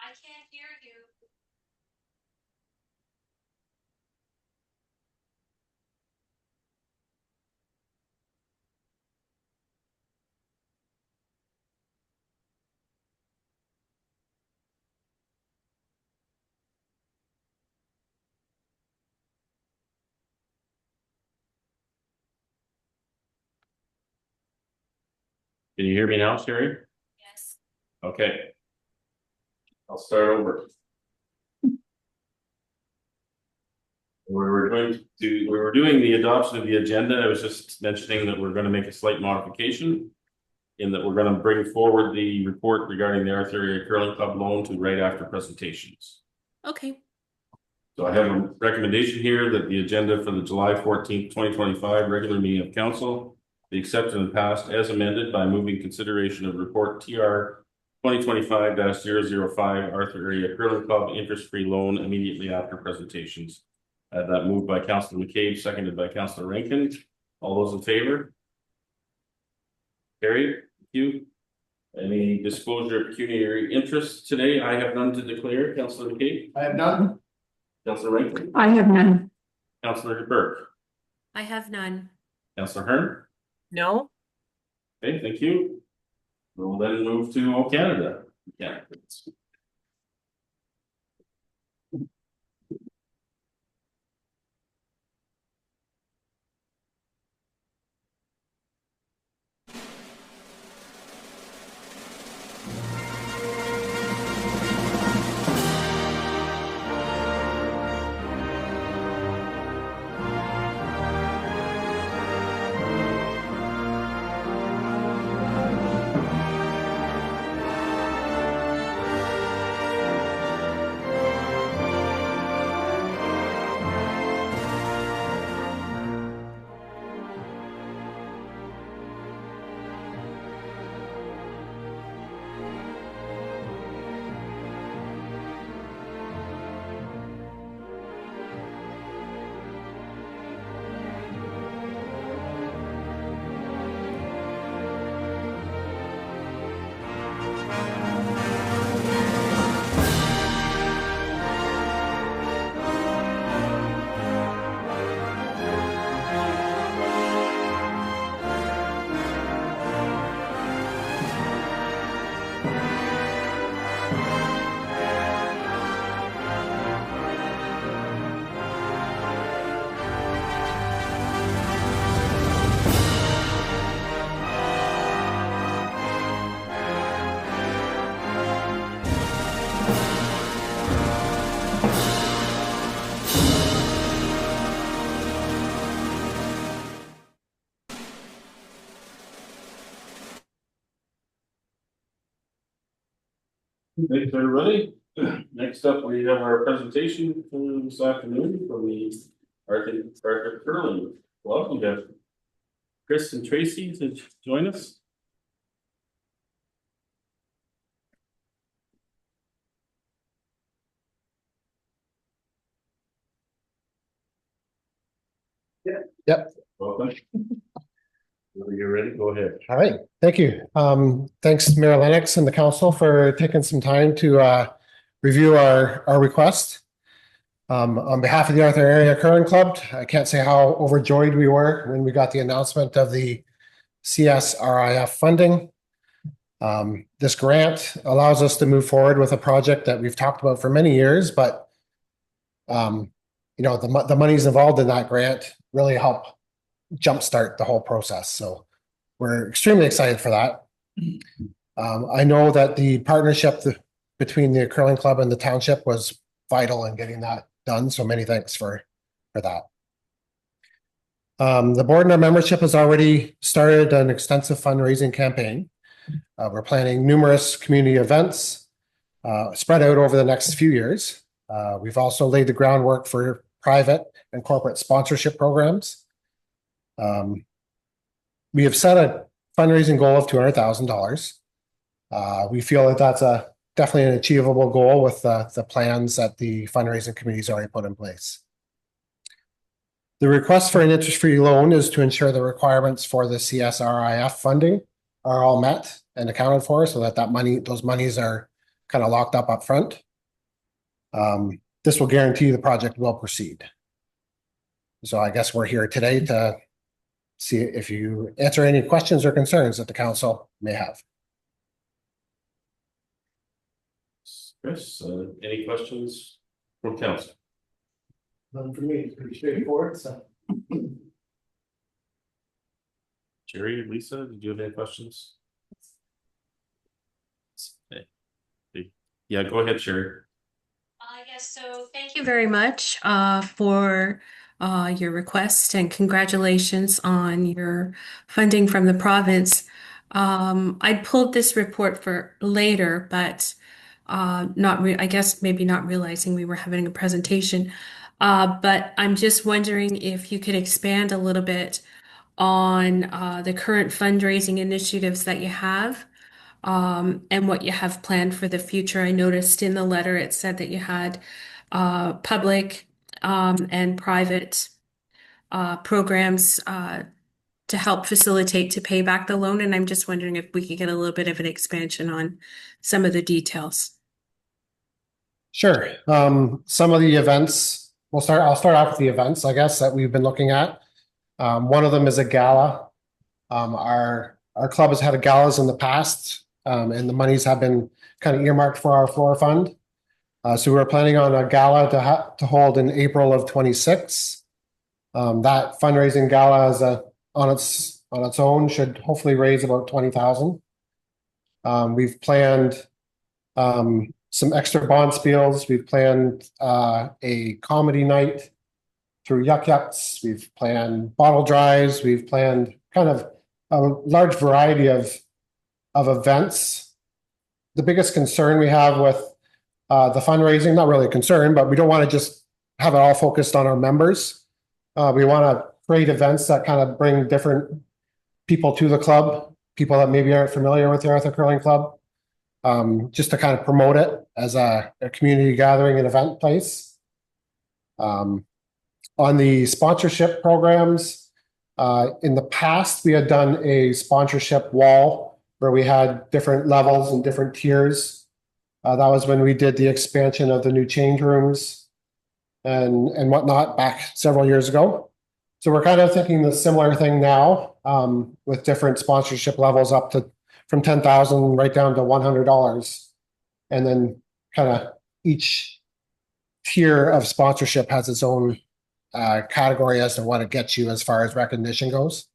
I can't hear you. Can you hear me now, Sherry? Yes. Okay. I'll start over. We were doing the adoption of the agenda. I was just mentioning that we're going to make a slight modification in that we're going to bring forward the report regarding the Arthur Area Curling Club loan to right after presentations. Okay. So I have a recommendation here that the agenda for the July 14th, 2025 regular meeting of council be accepted and passed as amended by moving consideration of report TR 2025-005 Arthur Area Curling Club interest-free loan immediately after presentations. That moved by Councillor McCabe, seconded by Councillor Rankin. All those in favor? Carried. Thank you. Any disclosure of pecuniary interest today? I have none to declare. Councillor McCabe? I have none. Councillor Rankin? I have none. Councillor Burke? I have none. Councillor Hearn? No. Okay, thank you. We'll then move to Canada. Yeah. Thanks, everybody. Next up, we have our presentation this afternoon from the Arthur Curling. Welcome, Jeff. Chris and Tracy to join us. Yep. Welcome. Whenever you're ready, go ahead. All right. Thank you. Thanks, Mayor Lennox and the council for taking some time to review our request. On behalf of the Arthur Area Curling Club, I can't say how overjoyed we were when we got the announcement of the CSRIF funding. This grant allows us to move forward with a project that we've talked about for many years, but you know, the monies involved in that grant really help jumpstart the whole process. So we're extremely excited for that. I know that the partnership between the curling club and the township was vital in getting that done. So many thanks for that. The board and our membership has already started an extensive fundraising campaign. We're planning numerous community events spread out over the next few years. We've also laid the groundwork for private and corporate sponsorship programs. We have set a fundraising goal of $200,000. We feel that that's definitely an achievable goal with the plans that the fundraising committee has already put in place. The request for an interest-free loan is to ensure the requirements for the CSRIF funding are all met and accounted for, so that those monies are kind of locked up front. This will guarantee the project will proceed. So I guess we're here today to see if you answer any questions or concerns that the council may have. Chris, any questions from council? None for me, it's pretty straightforward, so. Jerry, Lisa, did you have any questions? Yeah, go ahead, Sherry. Yes, so thank you very much for your request and congratulations on your funding from the province. I pulled this report for later, but I guess maybe not realizing we were having a presentation. But I'm just wondering if you could expand a little bit on the current fundraising initiatives that you have. And what you have planned for the future. I noticed in the letter it said that you had public and private programs to help facilitate to pay back the loan. And I'm just wondering if we could get a little bit of an expansion on some of the details. Sure. Some of the events, I'll start off with the events, I guess, that we've been looking at. One of them is a gala. Our club has had galas in the past, and the monies have been kind of earmarked for our floor fund. So we're planning on a gala to hold in April of 26. That fundraising gala is on its own should hopefully raise about 20,000. We've planned some extra bond spiels. We've planned a comedy night through Yuck Yucks. We've planned bottle drives. We've planned kind of a large variety of events. The biggest concern we have with the fundraising, not really a concern, but we don't want to just have it all focused on our members. We want to create events that kind of bring different people to the club, people that maybe aren't familiar with the Arthur Curling Club, just to kind of promote it as a community gathering and event place. On the sponsorship programs, in the past, we had done a sponsorship wall where we had different levels and different tiers. That was when we did the expansion of the new change rooms and whatnot back several years ago. So we're kind of thinking the similar thing now, with different sponsorship levels up to from 10,000 right down to $100. And then kind of each tier of sponsorship has its own category as to what it gets you as far as recognition goes.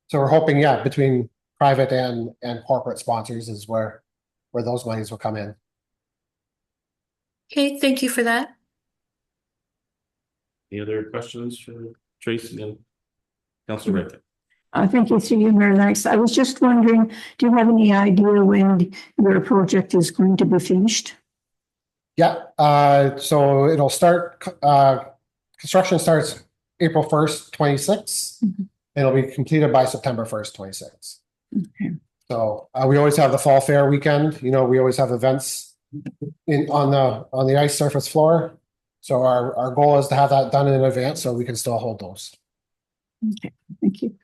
So we're hoping, yeah, between private and corporate sponsors is where those monies will come in. Okay, thank you for that. Any other questions for Tracy and Councilor Reddick? Thank you, through you, Mayor Lennox. I was just wondering, do you have any idea when your project is going to be finished? Yeah, so it'll start, construction starts April 1st, 26. It'll be completed by September 1st, 26. Okay. So we always have the fall fair weekend. You know, we always have events on the ice surface floor. So our goal is to have that done in advance so we can still hold those. Okay, thank you.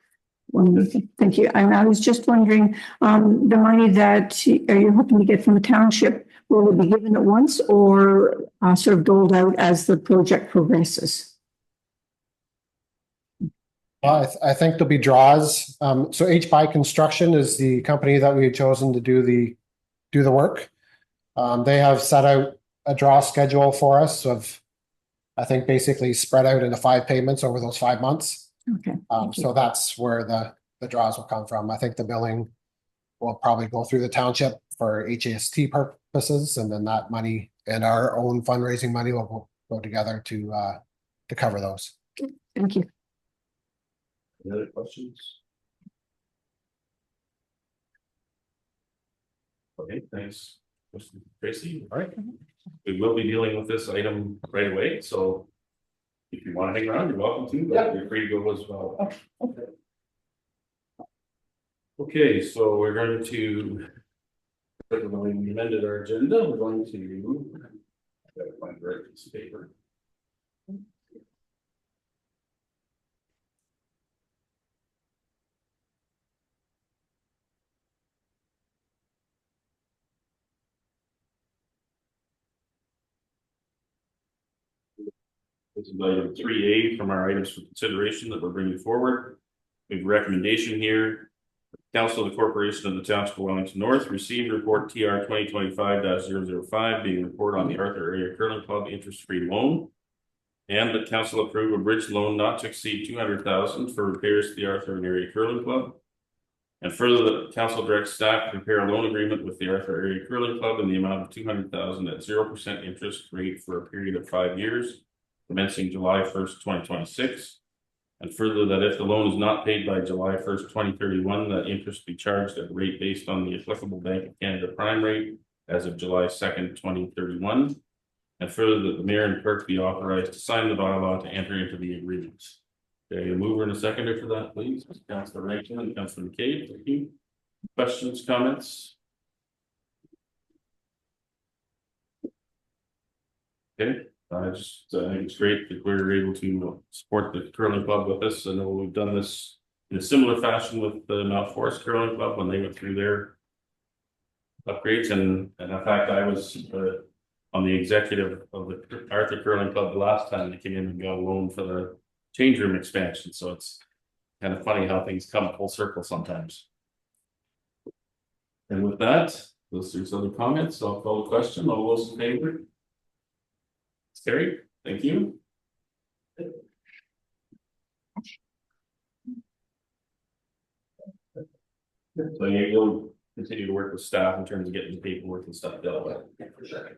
Thank you. And I was just wondering, the money that you're hoping to get from the township, will it be given at once or sort of doled out as the project progresses? I think there'll be draws. So H-By Construction is the company that we had chosen to do the work. They have set out a draw schedule for us of, I think, basically spread out into 5 payments over those 5 months. Okay. So that's where the draws will come from. I think the billing will probably go through the township for HAST purposes, and then that money and our own fundraising money will go together to cover those. Thank you. Any other questions? Okay, thanks, Tracy. All right, we will be dealing with this item right away, so if you want to hang around, you're welcome to, but you're free to go as well. Okay. Okay, so we're going to, when we amended our agenda, we're going to gotta find the right piece of paper. This is item 3A from our items for consideration that we're bringing forward. We have a recommendation here. Council of the Corporation of the Township of Wellington North received report TR 2025-005 being a report on the Arthur Area Curling Club interest-free loan. And the council approve a bridge loan not to exceed $200,000 for repairs to the Arthur Area Curling Club. And further, the council directs staff to prepare a loan agreement with the Arthur Area Curling Club in the amount of $200,000 at 0% interest rate for a period of 5 years, commencing July 1st, 2026. And further, that if the loan is not paid by July 1st, 2031, that interest be charged at a rate based on the applicable Bank of Canada prime rate as of July 2nd, 2031. And further, that the mayor and clerk be authorized to sign the bylaw to enter into the agreements. Okay, a mover and a seconder for that, please. Councilor Rankin and Councilor McCabe, thank you. Questions, comments? Okay, I think it's great that we're able to support the curling club with this. I know we've done this in a similar fashion with the Mount Forest Curling Club when they went through their upgrades, and in fact, I was on the executive of the Arthur Curling Club the last time they came in and got a loan for the change room expansion. So it's kind of funny how things come full circle sometimes. And with that, unless there's other comments, I'll call the question. All those in favor? It's carried. Thank you. So you'll continue to work with staff in terms of getting the paperwork and stuff dealt with. Yeah, for sure.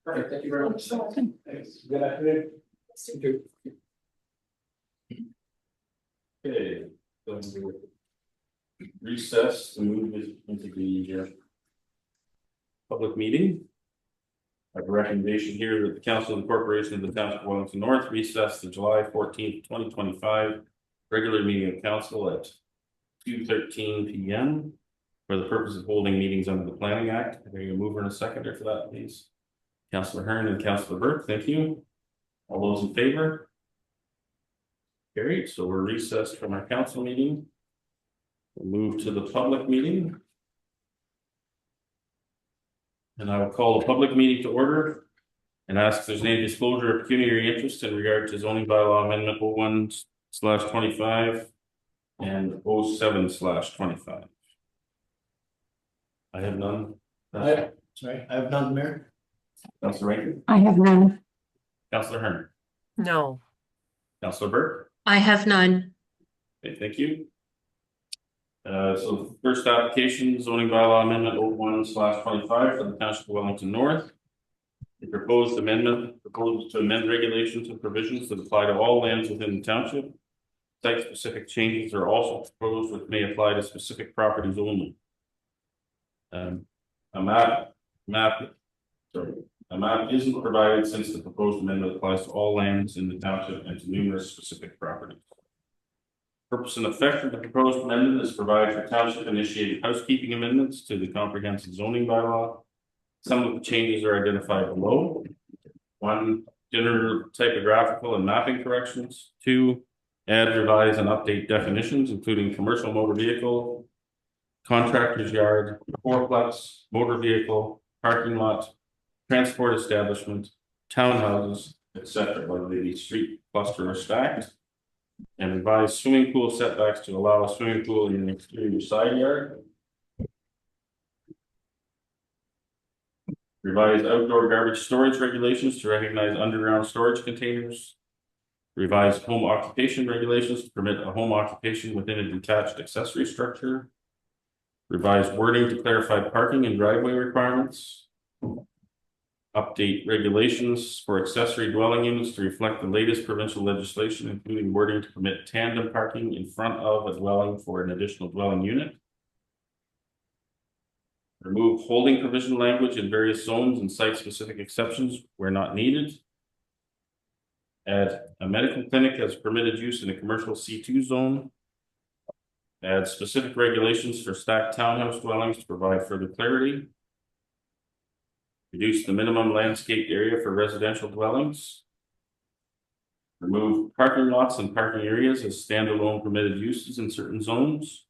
Perfect. Thank you very much. Thanks. Good afternoon. Thank you. Okay. So we'll recess to move into the public meeting. I have a recommendation here that the Council of the Corporation of the Township of Wellington North recess the July 14th, 2025 regular meeting of council at 2:13 p.m. for the purpose of holding meetings under the Planning Act. Are you a mover and a seconder for that, please? Councilor Hearn and Councilor Burke, thank you. All those in favor? Carried. So we're recessed from our council meeting. We'll move to the public meeting. And I will call the public meeting to order and ask if there's any disclosure of pecuniary interest in regard to zoning bylaw amendment 01/25 and 07/25. I have none. Sorry, I have none, Mayor. Councilor Rankin, I have none. Councilor Hearn, No. Councilor Burke. I have none. Okay, thank you. So the first application, zoning bylaw amendment 01/25 for the Township of Wellington North. The proposed amendment proposes to amend regulations and provisions that apply to all lands within the township. Site-specific changes are also proposed which may apply to specific properties only. A map isn't provided since the proposed amendment applies to all lands in the township and to numerous specific properties. Purpose and effect of the proposed amendment is to provide for township initiated housekeeping amendments to the comprehensive zoning bylaw. Some of the changes are identified below. 1, general typographical and mapping corrections. 2, add, revise, and update definitions, including commercial motor vehicle, contractor's yard, fourplex, motor vehicle, parking lot, transport establishment, townhouses, etc., whether they be street, cluster, or stacked. And revise swimming pool setbacks to allow a swimming pool in an exterior side yard. Revise outdoor garbage storage regulations to recognize underground storage containers. Revise home occupation regulations to permit a home occupation within a detached accessory structure. Revise wording to clarify parking and driveway requirements. Update regulations for accessory dwelling units to reflect the latest provincial legislation, including wording to permit tandem parking in front of a dwelling for an additional dwelling unit. Remove holding provision language in various zones and site-specific exceptions where not needed. Add a medical clinic as permitted use in a commercial C2 zone. Add specific regulations for stacked townhouse dwellings to provide further clarity. Reduce the minimum landscaped area for residential dwellings. Remove parking lots and parking areas as standalone permitted uses in certain zones.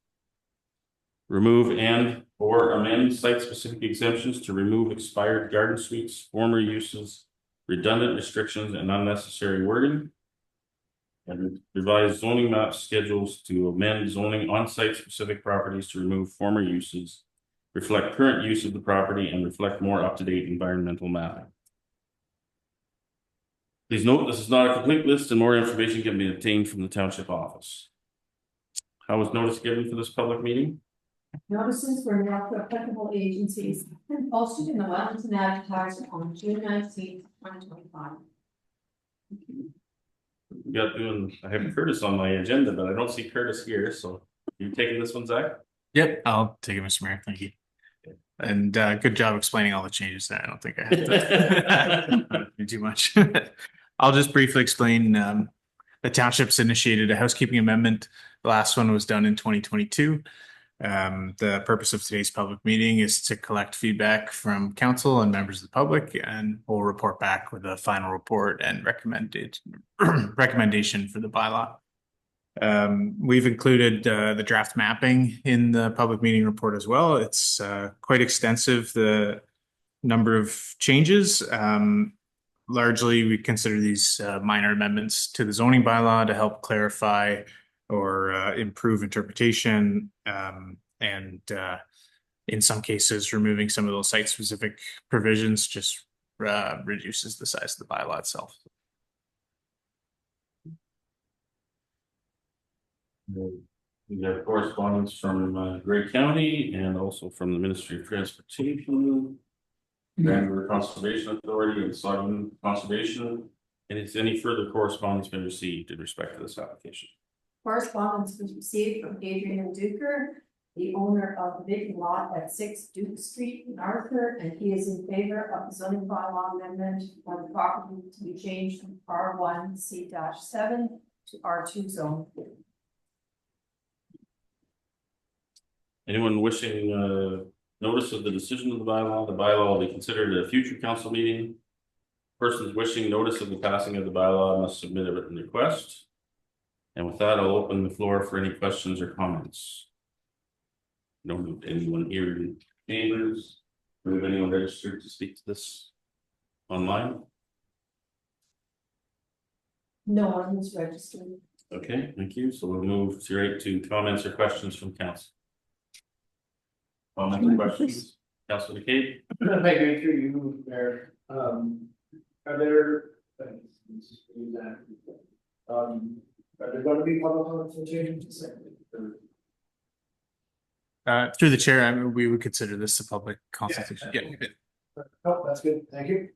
Remove and/or amend site-specific exemptions to remove expired garden suites, former uses, redundant restrictions and unnecessary wording. And revise zoning map schedules to amend zoning on-site specific properties to remove former uses, reflect current use of the property, and reflect more up-to-date environmental mapping. Please note, this is not a complete list and more information can be obtained from the township office. How was notice given for this public meeting? Notices were mailed to applicable agencies and posted in the Wellington Advertiser on June 19th, 2025. We got doing, I have Curtis on my agenda, but I don't see Curtis here, so you taking this one, Zach? Yep, I'll take it, Mr. Mayor. Thank you. And good job explaining all the changes there. I don't think I have to do too much. I'll just briefly explain. The township's initiated a housekeeping amendment. The last one was done in 2022. The purpose of today's public meeting is to collect feedback from council and members of the public, and we'll report back with a final report and recommendation for the bylaw. We've included the draft mapping in the public meeting report as well. It's quite extensive, the number of changes. Largely, we consider these minor amendments to the zoning bylaw to help clarify or improve interpretation, and in some cases, removing some of those site-specific provisions just reduces the size of the bylaw itself. We got correspondence from Gray County and also from the Ministry of Transportation, Vancouver Conservation Authority, and Sodom Conservation. And is any further correspondence been received in respect to this application? Correspondence was received from Adrian Duker, the owner of the vacant lot at 6 Duke Street in Arthur, and he is in favor of the zoning bylaw amendment for the property to be changed from R1C-7 to R2 zone. Anyone wishing notice of the decision of the bylaw? The bylaw will be considered at a future council meeting. Persons wishing notice of the passing of the bylaw must submit a written request. And with that, I'll open the floor for any questions or comments. No, anyone here in chambers? Do we have anyone registered to speak to this online? No one is registered. Okay, thank you. So we'll move straight to comments or questions from council. Comments or questions? Councilor McCabe? Thank you, through you, Mayor. Are there, are there going to be public consultations? Through the chair, I mean, we would consider this a public consultation. Yeah. Oh, that's good. Thank you.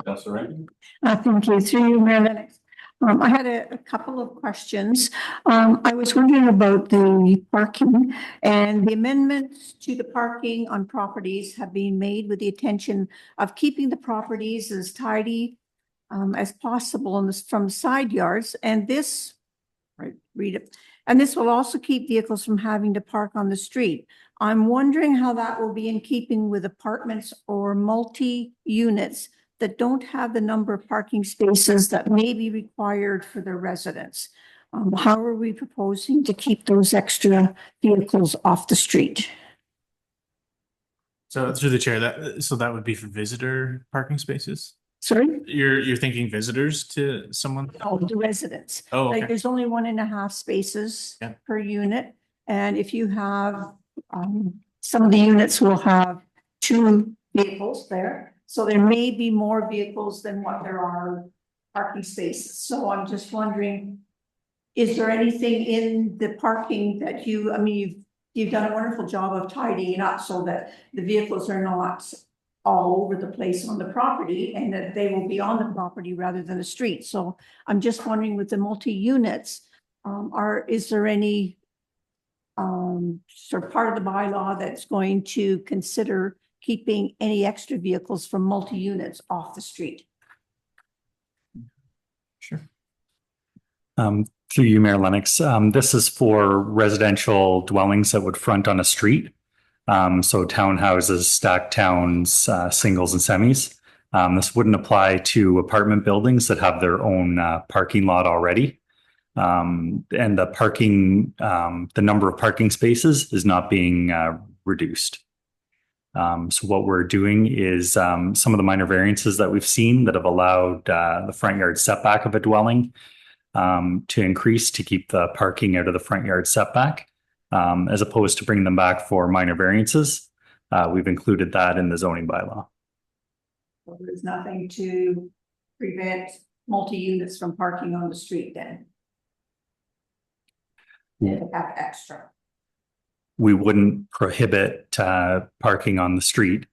Councilor Rankin? Thank you. Through you, Mayor Lennox. I had a couple of questions. I was wondering about the parking, and the amendments to the parking on properties have been made with the intention of keeping the properties as tidy as possible from side yards. And this, right, read it. And this will also keep vehicles from having to park on the street. I'm wondering how that will be in keeping with apartments or multi-units that don't have the number of parking spaces that may be required for their residents. How are we proposing to keep those extra vehicles off the street? So through the chair, that would be for visitor parking spaces. Sorry? You're thinking visitors to someone? Oh, the residents. Oh, okay. Like there's only 1.5 spaces per unit. And if you have, some of the units will have 2 vehicles there. So there may be more vehicles than what there are parking spaces. So I'm just wondering, is there anything in the parking that you've done a wonderful job of tidying up so that the vehicles are not all over the place on the property, and that they will be on the property rather than the street. So I'm just wondering, with the multi-units, is there any sort of part of the bylaw that's going to consider keeping any extra vehicles from multi-units off the street? Sure. Through you, Mayor Lennox, this is for residential dwellings that would front on a street. So townhouses, stacked towns, singles and semis. This wouldn't apply to apartment buildings that have their own parking lot already. And the parking, the number of parking spaces is not being reduced. So what we're doing is some of the minor variances that we've seen that have allowed the front yard setback of a dwelling to increase to keep the parking out of the front yard setback, as opposed to bringing them back for minor variances. We've included that in the zoning bylaw. So there's nothing to prevent multi-units from parking on the street then? They have extra. We wouldn't prohibit parking on the street,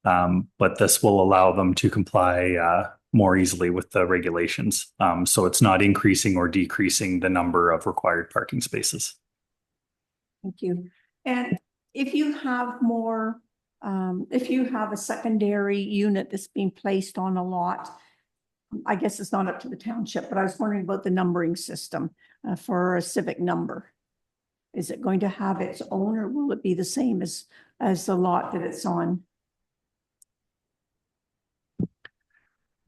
but this will allow them to comply more easily with the regulations. So it's not increasing or decreasing the number of required parking spaces. Thank you. And if you have more, if you have a secondary unit that's being placed on a lot, I guess it's not up to the township, but I was wondering about the numbering system for a civic number. Is it going to have its own, or will it be the same as the lot that it's on?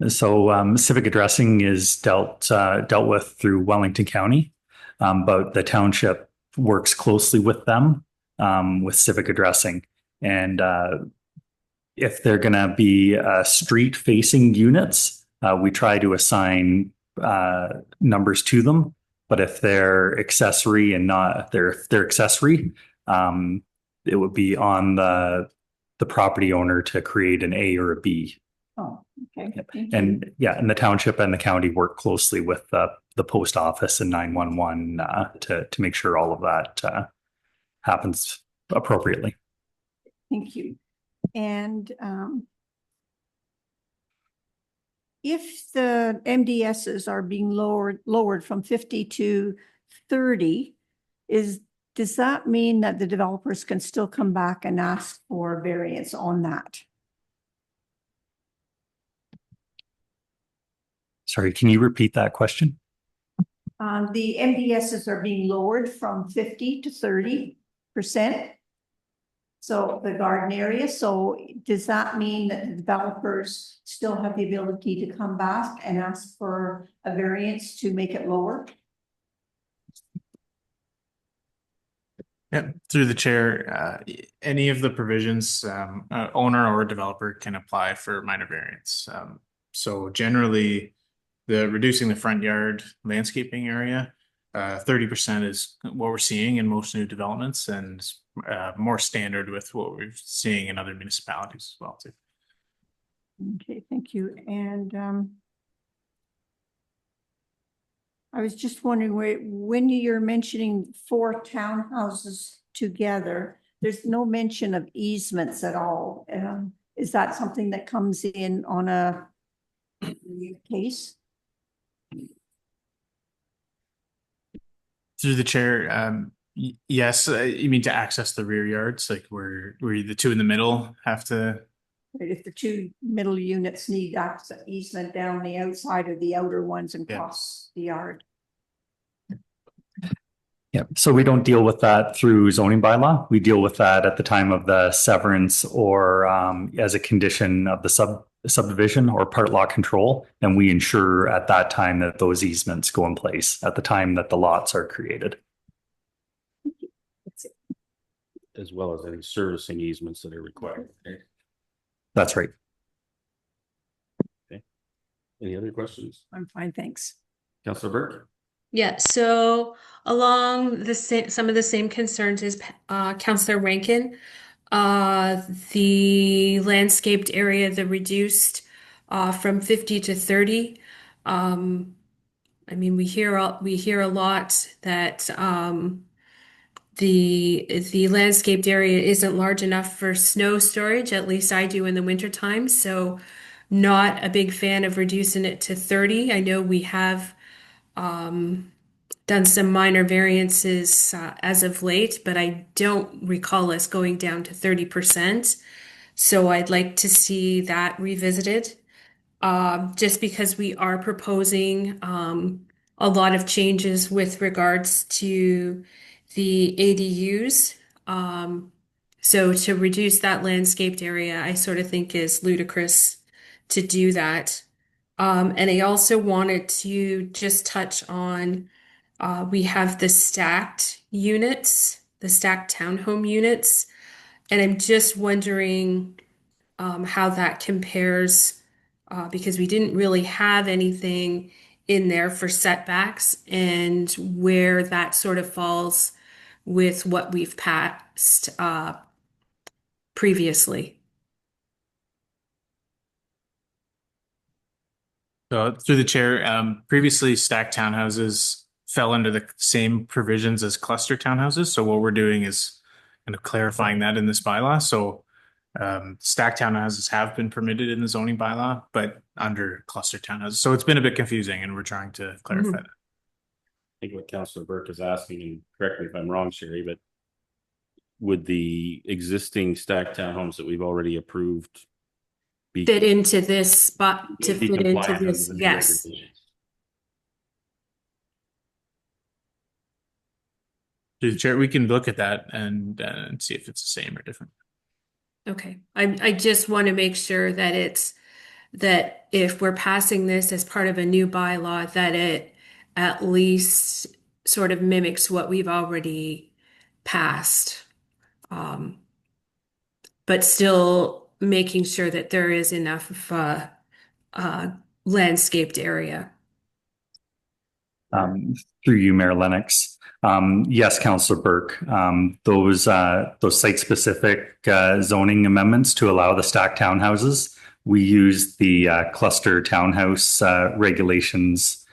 So civic addressing is dealt with through Wellington County, but the township works closely with them with civic addressing. And if they're going to be street facing units, we try to assign numbers to them. But if they're accessory and not they're accessory, it would be on the property owner to create an A or a B. Oh, okay. And yeah, and the township and the county work closely with the post office and 911 to make sure all of that happens appropriately. Thank you. And if the MDSs are being lowered from 50 to 30, does that mean that the developers can still come back and ask for variance on that? Sorry, can you repeat that question? The MDSs are being lowered from 50 to 30%. So the garden area. So does that mean that the developers still have the ability to come back and ask for a variance to make it lower? Yeah, through the chair, any of the provisions, owner or developer can apply for minor variance. So generally, reducing the front yard landscaping area, 30% is what we're seeing in most new developments, and more standard with what we're seeing in other municipalities as well too. Okay, thank you. And I was just wondering, when you're mentioning 4 townhouses together, there's no mention of easements at all. Is that something that comes in on a case? Through the chair, yes, you mean to access the rear yards, like where the two in the middle have to. If the 2 middle units need access easement down the outside of the outer ones and cross the yard. Yeah, so we don't deal with that through zoning bylaw. We deal with that at the time of the severance or as a condition of the subdivision or part lot control. And we ensure at that time that those easements go in place at the time that the lots are created. As well as any servicing easements that are required. Okay. That's right. Okay. Any other questions? I'm fine, thanks. Councilor Burke? Yeah, so along some of the same concerns as Councilor Rankin, the landscaped area, the reduced from 50 to 30. I mean, we hear a lot that the landscaped area isn't large enough for snow storage. At least I do in the wintertime. So not a big fan of reducing it to 30. I know we have done some minor variances as of late, but I don't recall us going down to 30%. So I'd like to see that revisited, just because we are proposing a lot of changes with regards to the ADUs. So to reduce that landscaped area, I sort of think is ludicrous to do that. And I also wanted to just touch on, we have the stacked units, the stacked townhome units. And I'm just wondering how that compares, because we didn't really have anything in there for setbacks and where that sort of falls with what we've passed previously. So through the chair, previously stacked townhouses fell under the same provisions as cluster townhouses. So what we're doing is kind of clarifying that in this bylaw. So stacked townhouses have been permitted in the zoning bylaw, but under cluster townhouses. So it's been a bit confusing, and we're trying to clarify that. I think what Councillor Burke is asking, and correct me if I'm wrong, Sherry, but would the existing stacked townhomes that we've already approved be Fit into this spot to be fit into compliant under this, the new yes. regulations? Through the chair, we can look at that and see if it's the same or different. Okay, I just want to make sure that that if we're passing this as part of a new bylaw, that it at least sort of mimics what we've already passed. But still making sure that there is enough of landscaped area. Through you, Mayor Lennox. Yes, Councillor Burke. Those site-specific zoning amendments to allow the stacked townhouses, we use the cluster townhouse regulations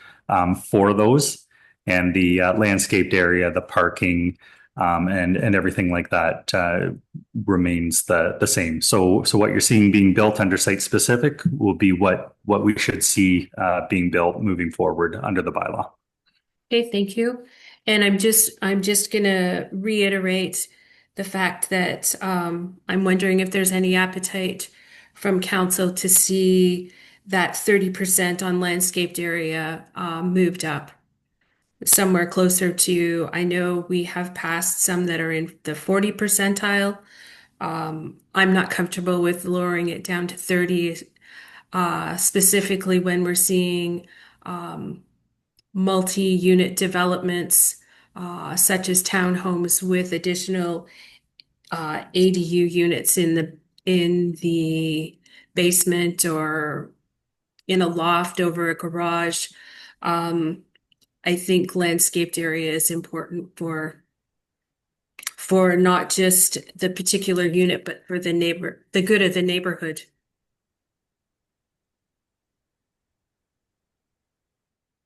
for those, and the landscaped area, the parking, and everything like that remains the same. So what you're seeing being built under site-specific will be what we should see being built moving forward under the bylaw. Okay, thank you. And I'm just gonna reiterate the fact that I'm wondering if there's any appetite from council to see that 30% on landscaped area moved up somewhere closer to, I know we have passed some that are in the 40 percentile. I'm not comfortable with lowering it down to 30, specifically when we're seeing multi-unit developments, such as townhomes with additional ADU units in the basement or in a loft over a garage. I think landscaped area is important for not just the particular unit, but for the good of the neighborhood.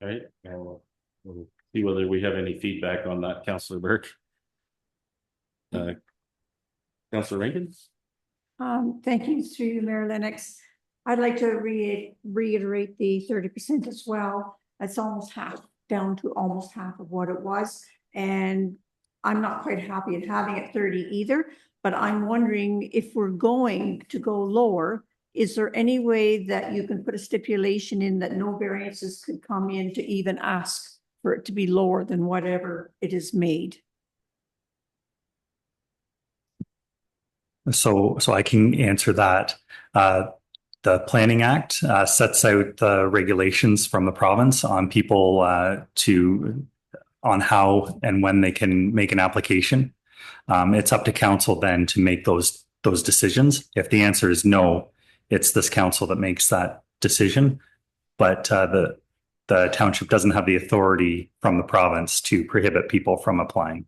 All right, now we'll see whether we have any feedback on that, Councillor Burke. Councillor Rankin? Thank you, through you, Mayor Lennox. I'd like to reiterate the 30% as well. That's almost half, down to almost half of what it was. And I'm not quite happy at having it 30 either, but I'm wondering if we're going to go lower, is there any way that you can put a stipulation in that no variances could come in to even ask for it to be lower than whatever it is made? So I can answer that. The Planning Act sets out the regulations from the province on people on how and when they can make an application. It's up to council then to make those decisions. If the answer is no, it's this council that makes that decision. But the township doesn't have the authority from the province to prohibit people from applying.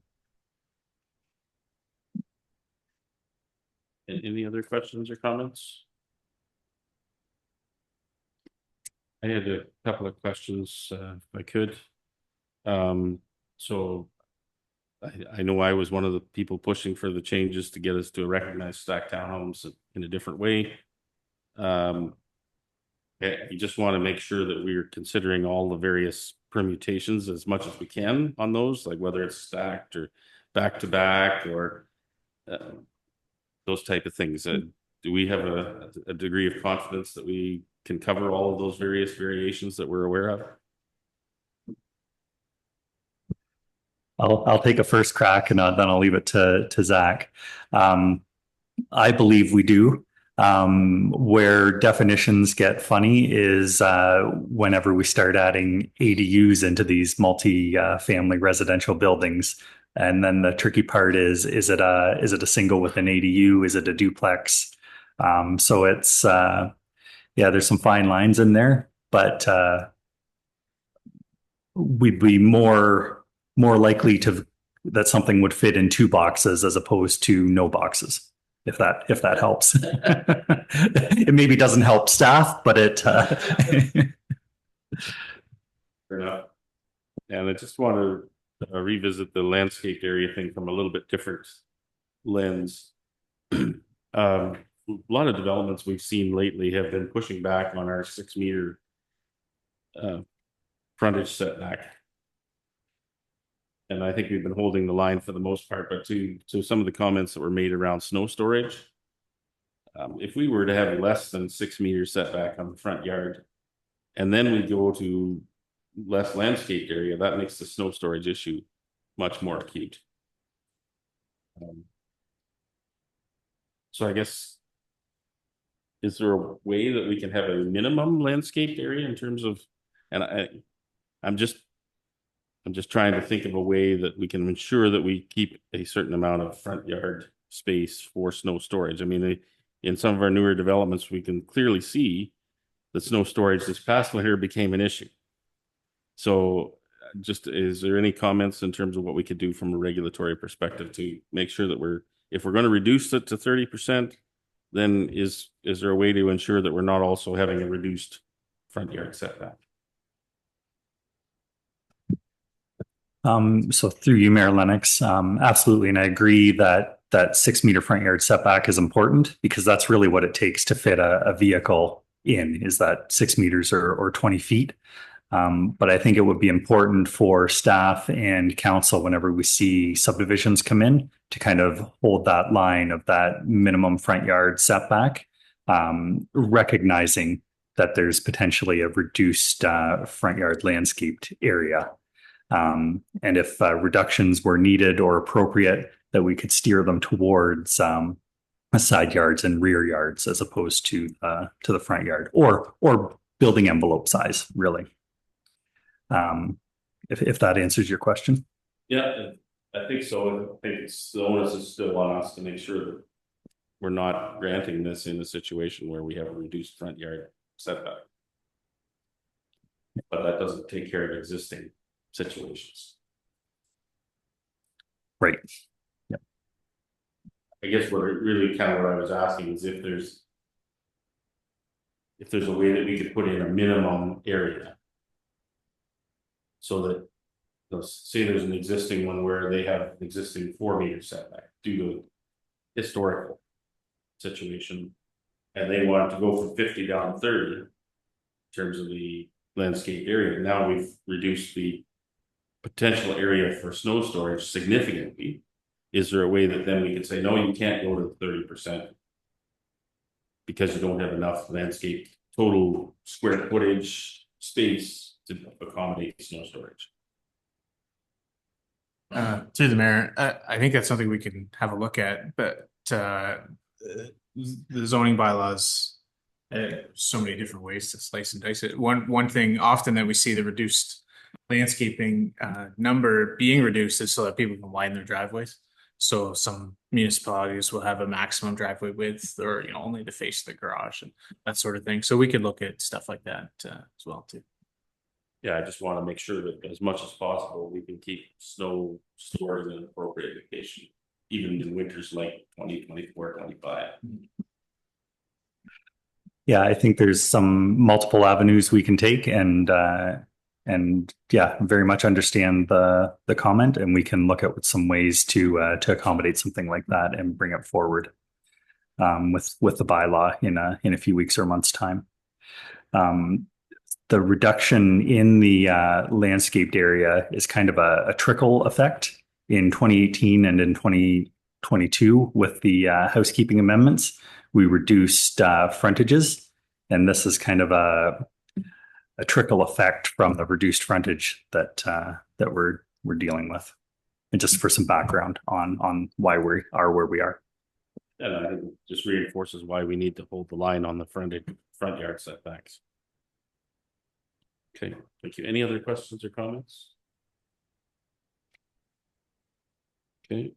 Any other questions or comments? I had a couple of questions, if I could. So I know I was one of the people pushing for the changes to get us to recognize stacked townhomes in a different way. You just want to make sure that we're considering all the various permutations as much as we can on those, like whether it's stacked or back to back or those type of things. Do we have a degree of confidence that we can cover all of those various variations that we're aware of? I'll take a first crack and then I'll leave it to Zach. I believe we do. Where definitions get funny is whenever we start adding ADUs into these multi-family residential buildings. And then the tricky part is it a single with an ADU? Is it a duplex? So it's, yeah, there's some fine lines in there, but, we'd be more likely that something would fit in 2 boxes as opposed to no boxes, if that helps. It maybe doesn't help staff, but it, Fair enough. And I just want to revisit the landscape area thing from a little bit different lens. A lot of developments we've seen lately have been pushing back on our 6-meter frontage setback. And I think we've been holding the line for the most part, but to some of the comments that were made around snow storage, if we were to have less than 6-meter setback on the front yard, and then we go to less landscaped area, that makes the snow storage issue much more acute. So I guess, is there a way that we can have a minimum landscaped area in terms of, and I'm just trying to think of a way that we can ensure that we keep a certain amount of front yard space for snow storage. I mean, in some of our newer developments, we can clearly see that snow storage this past winter became an issue. So just, is there any comments in terms of what we could do from a regulatory perspective to make sure that if we're going to reduce it to 30%, then is there a way to ensure that we're not also having a reduced front yard setback? So through you, Mayor Lennox, absolutely. And I agree that 6-meter front yard setback is important, because that's really what it takes to fit a vehicle in, is that 6 meters or 20 feet. But I think it would be important for staff and council, whenever we see subdivisions come in, to kind of hold that line of that minimum front yard setback, recognizing that there's potentially a reduced front yard landscaped area. And if reductions were needed or appropriate, that we could steer them towards side yards and rear yards, as opposed to the front yard, or building envelope size, really. If that answers your question. Yeah, I think so. I think the onus is still on us to make sure that we're not granting this in a situation where we have a reduced front yard setback. But that doesn't take care of existing situations. Right. Yeah. I guess what I was asking is if there's a way that we could put in a minimum area, so that, say there's an existing one where they have an existing 4-meter setback due to historical situation, and they wanted to go from 50 down to 30 in terms of the landscape area. Now we've reduced the potential area for snow storage significantly. Is there a way that then we could say, no, you can't go to 30% because you don't have enough landscape total square footage space to accommodate snow storage? Through the mayor, I think that's something we can have a look at, but the zoning bylaws, so many different ways to slice and dice it. One thing often that we see the reduced landscaping number being reduced is so that people can widen their driveways. So some municipalities will have a maximum driveway width, or only to face the garage and that sort of thing. So we could look at stuff like that as well too. Yeah, I just want to make sure that as much as possible, we can keep snow stored in an appropriate location, even in winters like 2024, 25. Yeah, I think there's some multiple avenues we can take, and yeah, very much understand the comment, and we can look at some ways to accommodate something like that and bring it forward with the bylaw in a few weeks or months' time. The reduction in the landscaped area is kind of a trickle effect in 2018 and in 2022 with the housekeeping amendments. We reduced frontages, and this is kind of a trickle effect from the reduced frontage that we're dealing with. And just for some background on why we are where we are. And I think it just reinforces why we need to hold the line on the front yard setbacks. Okay, thank you. Any other questions or comments? Okay.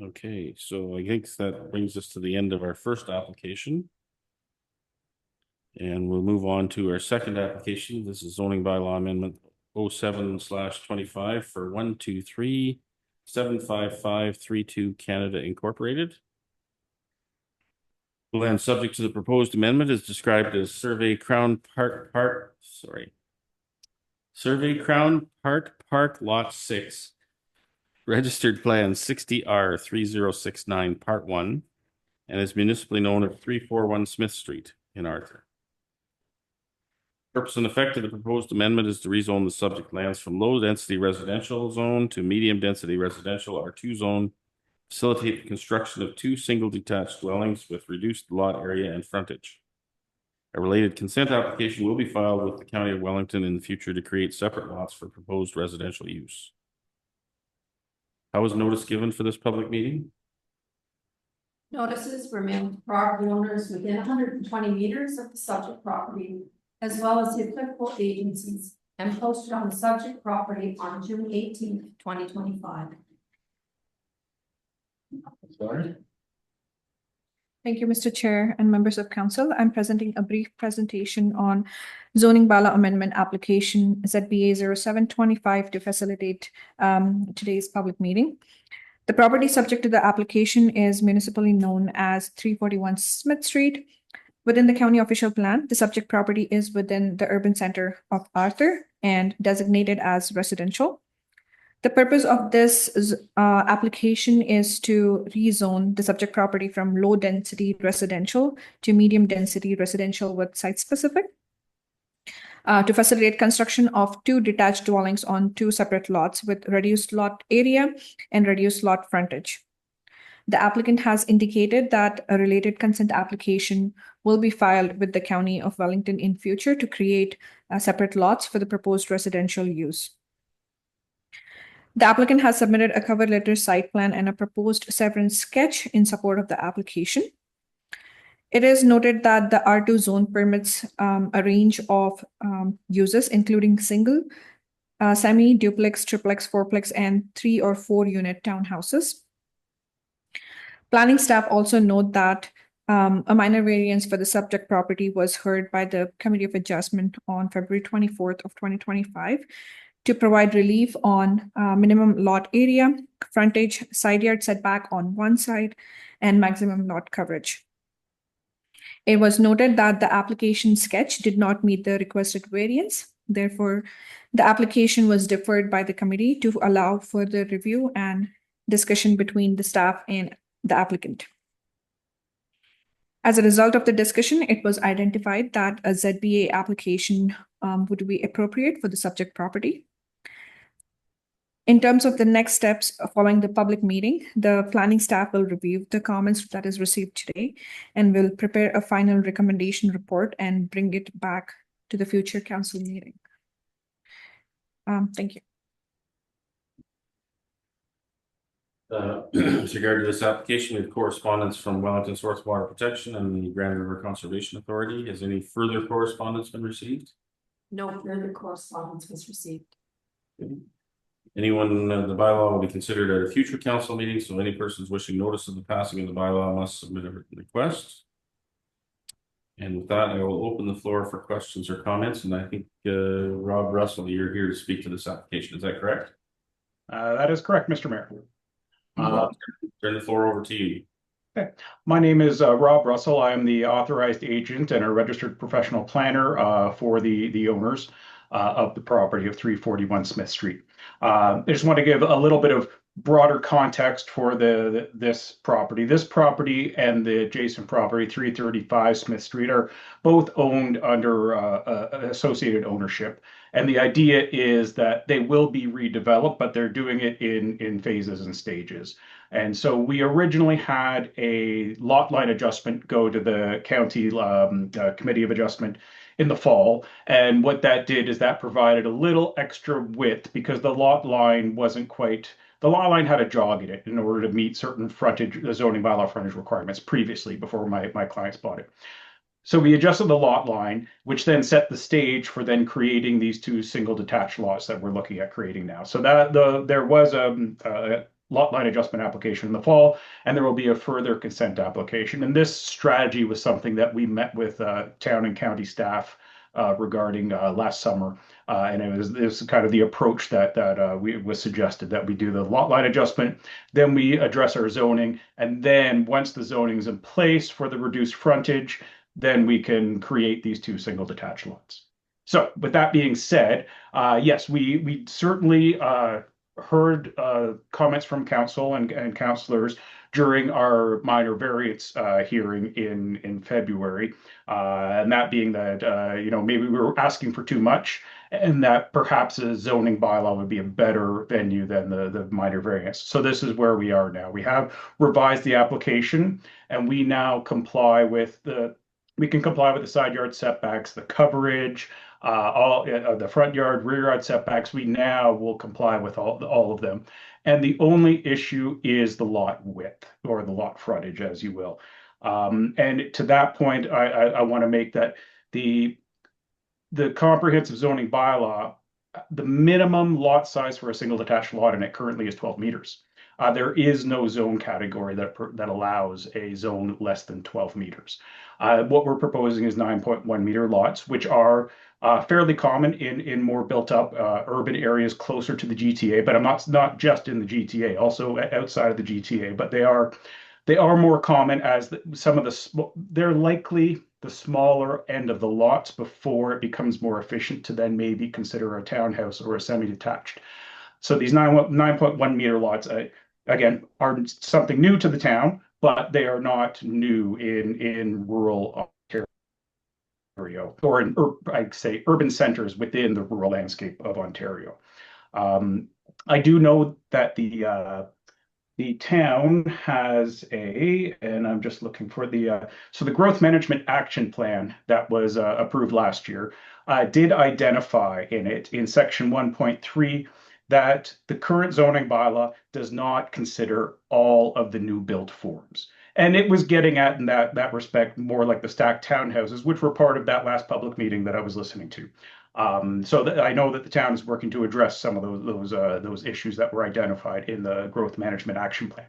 Okay, so I think that brings us to the end of our first application. And we'll move on to our second application. This is zoning bylaw amendment 07/25 for 123-75532 Canada Incorporated. The land subject to the proposed amendment is described as Survey Crown Park Lot 6, registered plan 60R3069 Part 1, and is municipally known as 341 Smith Street in Arthur. Purpose and effect of the proposed amendment is to rezone the subject lands from low-density residential zone to medium-density residential R2 zone, facilitate the construction of 2 single detached dwellings with reduced lot area and frontage. A related consent application will be filed with the County of Wellington in the future to create separate lots for proposed residential use. How was notice given for this public meeting? Notices were mailed to property owners within 120 meters of the subject property, as well as the applicable agencies, and posted on the subject property on June 18th, 2025. Sorry. Thank you, Mr. Chair and members of council. I'm presenting a brief presentation on zoning bylaw amendment application ZBA 0725 to facilitate today's public meeting. The property subject to the application is municipally known as 341 Smith Street. Within the county official plan, the subject property is within the urban center of Arthur and designated as residential. The purpose of this application is to rezone the subject property from low density residential to medium density residential with site specific, to facilitate construction of 2 detached dwellings on 2 separate lots with reduced lot area and reduced lot frontage. The applicant has indicated that a related consent application will be filed with the County of Wellington in future to create separate lots for the proposed residential use. The applicant has submitted a cover letter, site plan, and a proposed severance sketch in support of the application. It is noted that the R2 zone permits a range of uses, including single, semi, duplex, triplex, fourplex, and 3 or 4 unit townhouses. Planning staff also note that a minor variance for the subject property was heard by the Committee of Adjustment on February 24th of 2025 to provide relief on minimum lot area, frontage, side yard setback on one side, and maximum lot coverage. It was noted that the application sketch did not meet the requested variance. Therefore, the application was deferred by the committee to allow further review and discussion between the staff and the applicant. As a result of the discussion, it was identified that a ZBA application would be appropriate for the subject property. In terms of the next steps following the public meeting, the planning staff will review the comments that is received today and will prepare a final recommendation report and bring it back to the future council meeting. Thank you. With regard to this application, we have correspondence from Wellington Source Water Protection and the Grand River Conservation Authority. Has any further correspondence been received? No further correspondence was received. Okay. Anyone, the bylaw will be considered at a future council meeting, so any persons wishing notice of the passing of the bylaw must submit a written request. And with that, I will open the floor for questions or comments, and I think Rob Russell, you're here to speak to this application, is that correct? That is correct, Mr. Mayor. Turn the floor over to you. Okay. My name is Rob Russell. I am the authorized agent and a registered professional planner for the owners of the property of 341 Smith Street. I just want to give a little bit of broader context for this property. This property and the adjacent property, 335 Smith Street, are both owned under associated ownership. And the idea is that they will be redeveloped, but they're doing it in phases and stages. And so we originally had a lot line adjustment go to the county committee of adjustment in the fall. And what that did is that provided a little extra width because the lot line wasn't quite, the lot line had a jog in it in order to meet certain frontage, the zoning bylaw frontage requirements previously before my clients bought it. So we adjusted the lot line, which then set the stage for then creating these two single detached lots that we're looking at creating now. So that there was a lot line adjustment application in the fall, and there will be a further consent application. And this strategy was something that we met with town and county staff regarding last summer. And it was kind of the approach that was suggested, that we do the lot line adjustment, then we address our zoning, and then once the zoning is in place for the reduced frontage, then we can create these two single detached lots. So with that being said, yes, we certainly heard comments from council and councilors during our minor variance hearing in February, and that being that maybe we were asking for too much, and that perhaps a zoning bylaw would be a better venue than the minor variance. So this is where we are now. We have revised the application, and we now comply with the side yard setbacks, the coverage, all the front yard, rear yard setbacks. We now will comply with all of them. And the only issue is the lot width, or the lot frontage, as you will. And to that point, I want to make that the comprehensive zoning bylaw, the minimum lot size for a single detached lot in it currently is 12 meters. There is no zone category that allows a zone less than 12 meters. What we're proposing is 9.1 meter lots, which are fairly common in more built up urban areas closer to the GTA, but I'm not just in the GTA, also outside of the GTA, but they are more common as they're likely the smaller end of the lots before it becomes more efficient to then maybe consider a townhouse or a semi-detached. So these 9.1 meter lots, again, are something new to the town, but they are not new in rural Ontario, or in, I'd say, urban centers within the rural landscape of Ontario. I do know that the town has and I'm just looking for so the growth management action plan that was approved last year did identify in section 1.3 that the current zoning bylaw does not consider all of the new build forms. And it was getting at, in that respect, more like the stacked townhouses, which were part of that last public meeting that I was listening to. So I know that the town is working to address some of those issues that were identified in the growth management action plan.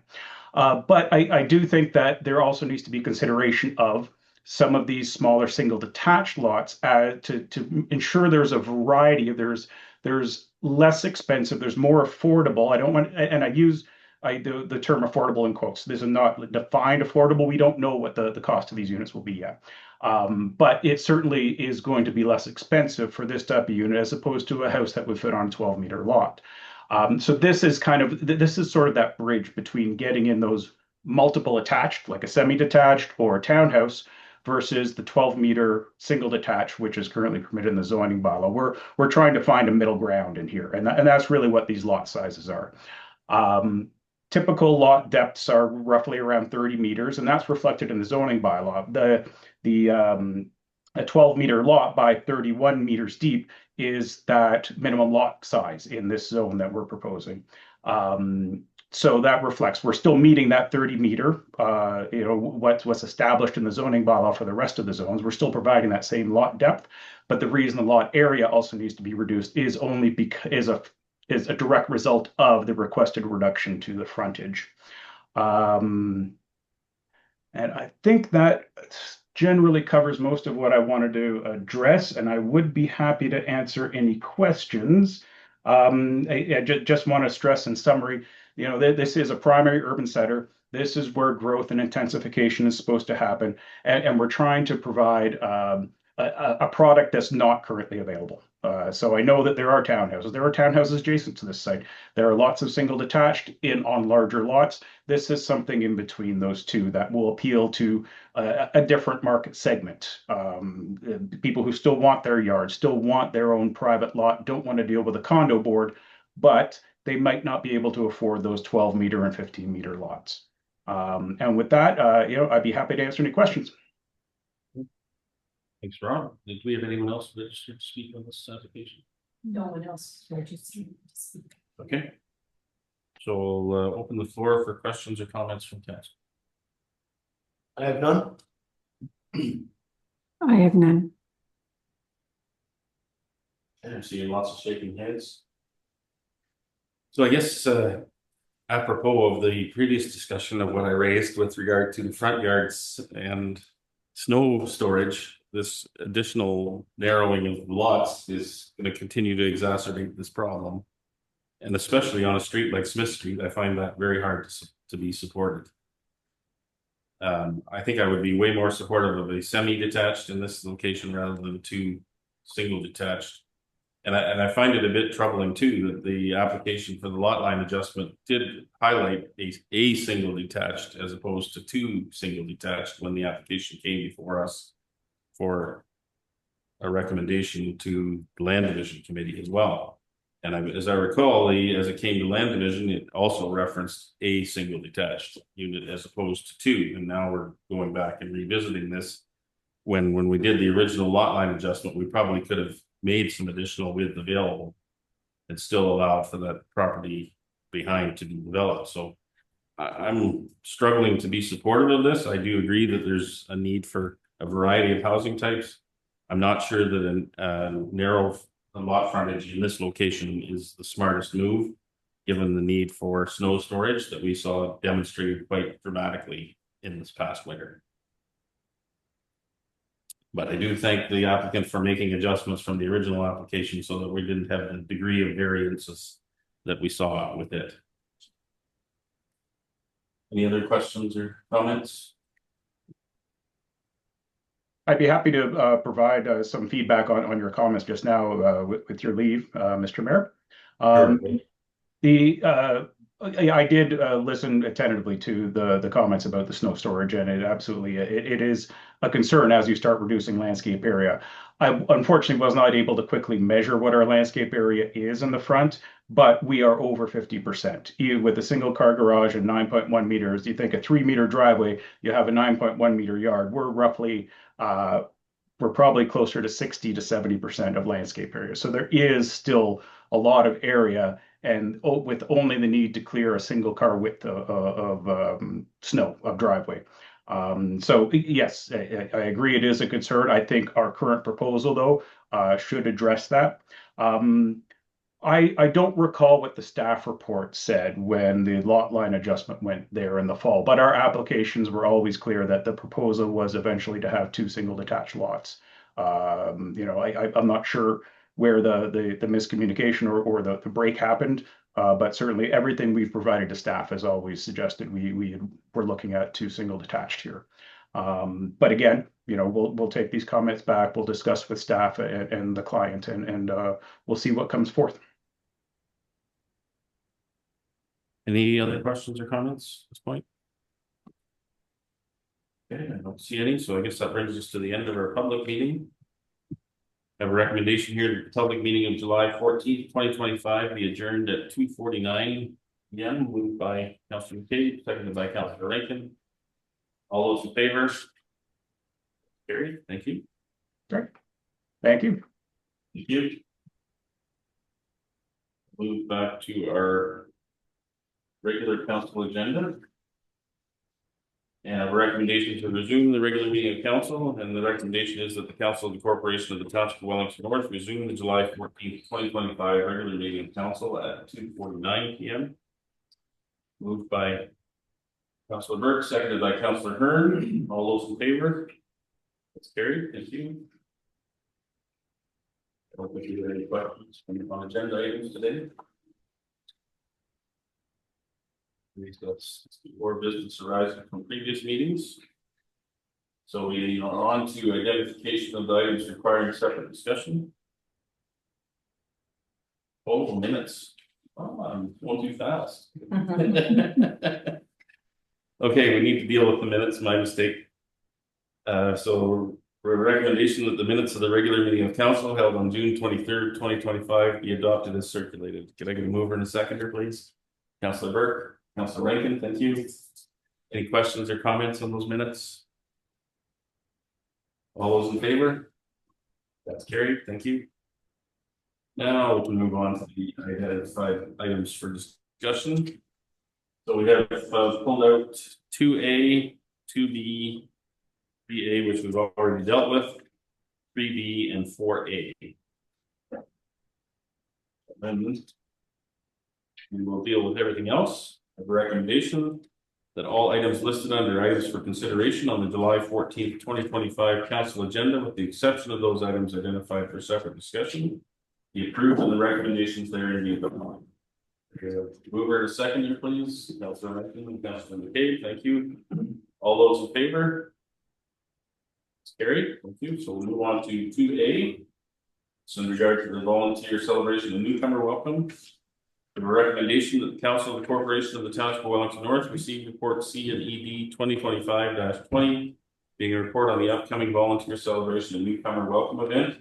But I do think that there also needs to be consideration of some of these smaller single detached lots to ensure there's a variety of there's less expensive, there's more affordable. I don't want, and I use the term affordable in quotes. This is not defined affordable. We don't know what the cost of these units will be yet. But it certainly is going to be less expensive for this type of unit as opposed to a house that would fit on a 12-meter lot. So this is sort of that bridge between getting in those multiple attached, like a semi-detached or a townhouse, versus the 12-meter single detached, which is currently permitted in the zoning bylaw. We're trying to find a middle ground in here, and that's really what these lot sizes are. Typical lot depths are roughly around 30 meters, and that's reflected in the zoning bylaw. A 12-meter lot by 31 meters deep is that minimum lot size in this zone that we're proposing. So that reflects, we're still meeting that 30-meter, what's established in the zoning bylaw for the rest of the zones. We're still providing that same lot depth, but the reason the lot area also needs to be reduced is only because is a direct result of the requested reduction to the frontage. And I think that generally covers most of what I wanted to address, and I would be happy to answer any questions. I just want to stress in summary, this is a primary urban center. This is where growth and intensification is supposed to happen, and we're trying to provide a product that's not currently available. So I know that there are townhouses. There are townhouses adjacent to this site. There are lots of single detached on larger lots. This is something in between those two that will appeal to a different market segment. People who still want their yard, still want their own private lot, don't want to deal with a condo board, but they might not be able to afford those 12-meter and 15-meter lots. And with that, I'd be happy to answer any questions. Thanks, Rob. Did we have anyone else registered to speak on this application? No one else registered to speak. Okay. So we'll open the floor for questions or comments from council. I have none. I have none. I'm seeing lots of shaking heads. So I guess apropos of the previous discussion of what I raised with regard to the front yards and snow storage, this additional narrowing of lots is going to continue to exacerbate this problem. And especially on a street like Smith Street, I find that very hard to be supported. I think I would be way more supportive of a semi-detached in this location rather than two single detached. And I find it a bit troubling too, that the application for the lot line adjustment did highlight a single detached as opposed to two single detached when the application came before us for a recommendation to the land division committee as well. And as I recall, as it came to land division, it also referenced a single detached unit as opposed to two. And now we're going back and revisiting this. When we did the original lot line adjustment, we probably could have made some additional width available and still allowed for that property behind to be developed. So I'm struggling to be supportive of this. I do agree that there's a need for a variety of housing types. I'm not sure that a narrow lot frontage in this location is the smartest move, given the need for snow storage that we saw demonstrated quite dramatically in this past winter. But I do thank the applicant for making adjustments from the original application so that we didn't have the degree of variances that we saw with it. Any other questions or comments? I'd be happy to provide some feedback on your comments just now with your leave, Mr. Mayor. Sure. I did listen attentively to the comments about the snow storage, and it absolutely it is a concern as you start reducing landscape area. I unfortunately was not able to quickly measure what our landscape area is in the front, but we are over 50%. With a single car garage and 9.1 meters, you think a 3-meter driveway, you have a 9.1 meter yard. We're probably closer to 60 to 70% of landscape area. So there is still a lot of area, and with only the need to clear a single car width of snow of driveway. So yes, I agree it is a concern. I think our current proposal though should address that. I don't recall what the staff report said when the lot line adjustment went there in the fall, but our applications were always clear that the proposal was eventually to have two single detached lots. I'm not sure where the miscommunication or the break happened, but certainly everything we've provided to staff has always suggested we're looking at two single detached here. But again, we'll take these comments back. We'll discuss with staff and the client, and we'll see what comes forth. Any other questions or comments at this point? Okay, I don't see any, so I guess that brings us to the end of our public meeting. I have a recommendation here that the public meeting of July 14th, 2025 be adjourned at 2:49 p.m. Moved by Councillor McCabe, seconded by Councillor Rankin. All those in favor? Carried. Thank you. Great. Thank you. Thank you. Move back to our regular council agenda. And a recommendation to resume the regular meeting of council, and the recommendation is that the council of the corporation of the Township of Wellington North resume the July 14th, 2025 regular meeting of council at 2:49 p.m. Moved by Councillor Burke, seconded by Councillor Hearn. All those in favor? That's carried. Thank you. I don't think you have any questions on agenda items today. We've got more business arising from previous meetings. So we are on to identification of the items requiring separate discussion. Oh, minutes. Oh, I'm going too fast. Okay, we need to deal with the minutes, my mistake. So for a recommendation that the minutes of the regular meeting of council held on June 23rd, 2025 be adopted as circulated. Can I get a mover and a seconder, please? Councillor Burke. Councillor Rankin, thank you. Any questions or comments on those minutes? All those in favor? That's carried. Thank you. Now we can move on to the identified items for discussion. So we have pulled out 2A, 2B, 3A, which we've already dealt with. 3B, and 4A. Then we will deal with everything else. I have a recommendation that all items listed under items for consideration on the July 14th, 2025 council agenda, with the exception of those items identified for separate discussion, be approved and the recommendations therein be adopted. Mover and seconder, please. Councilor Rankin and Councilor McCabe, thank you. All those in favor? It's carried. Thank you. So we'll move on to 2A. So in regard to the volunteer celebration and newcomer welcome, a recommendation that the Council of the Corporation of the Township of Wellington North receive report C and ED 2025-20, being a report on the upcoming volunteer celebration and newcomer welcome event.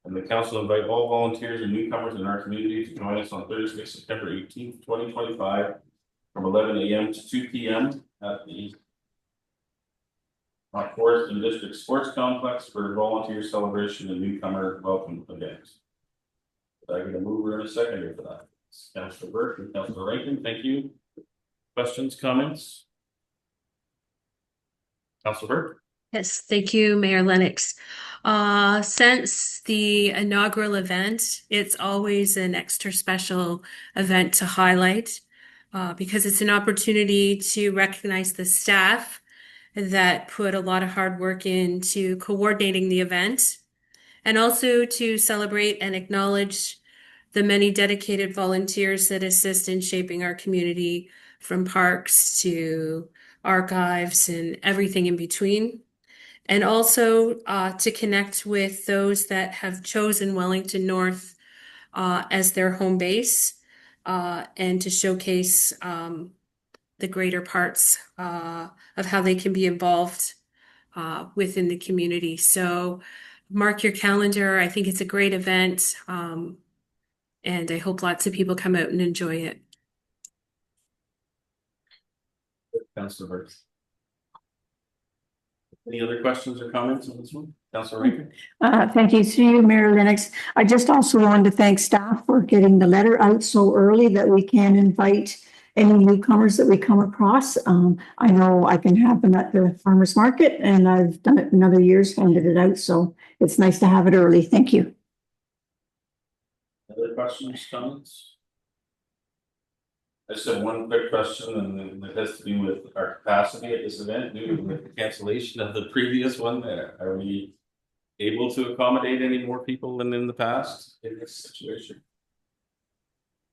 And the council invite all volunteers and newcomers in our community to join us on Thursday, September 18th, 2025, from 11 a.m. to 2 p.m. at the Forest and District Sports Complex for a volunteer celebration and newcomer welcome event. I get a mover and a seconder for that. Councilor Burke and Councilor Rankin, thank you. Questions, comments? Councilor Burke? Yes, thank you, Mayor Lennox. Since the inaugural event, it's always an extra special event to highlight because it's an opportunity to recognize the staff that put a lot of hard work into coordinating the event, and also to celebrate and acknowledge the many dedicated volunteers that assist in shaping our community, from parks to archives and everything in between. And also to connect with those that have chosen Wellington North as their home base and to showcase the greater parts of how they can be involved within the community. So mark your calendar. I think it's a great event. And I hope lots of people come out and enjoy it. Councilor Burke. Any other questions or comments on this one? Councilor Rankin? Thank you, through you, Mayor Lennox. I just also wanted to thank staff for getting the letter out so early that we can invite any newcomers that we come across. I know I can have them at the farmer's market, and I've done it in other years, handed it out. So it's nice to have it early. Thank you. Other questions, comments? I just have one quick question, and it has to do with our capacity at this event due to the cancellation of the previous one. Are we able to accommodate any more people than in the past in this situation?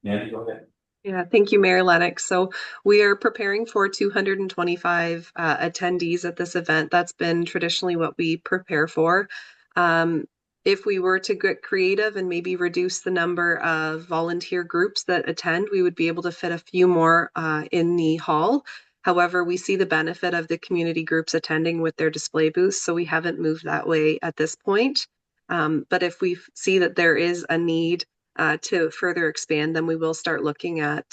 Nancy, go ahead. Yeah, thank you, Mayor Lennox. So we are preparing for 225 attendees at this event. That's been traditionally what we prepare for. If we were to get creative and maybe reduce the number of volunteer groups that attend, we would be able to fit a few more in the hall. However, we see the benefit of the community groups attending with their display booths, so we haven't moved that way at this point. But if we see that there is a need to further expand, then we will start looking at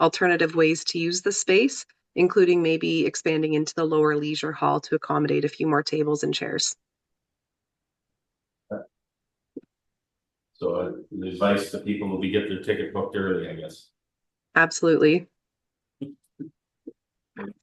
alternative ways to use the space, including maybe expanding into the lower leisure hall to accommodate a few more tables and chairs. So the advice to people will be get their ticket booked early, I guess. Absolutely.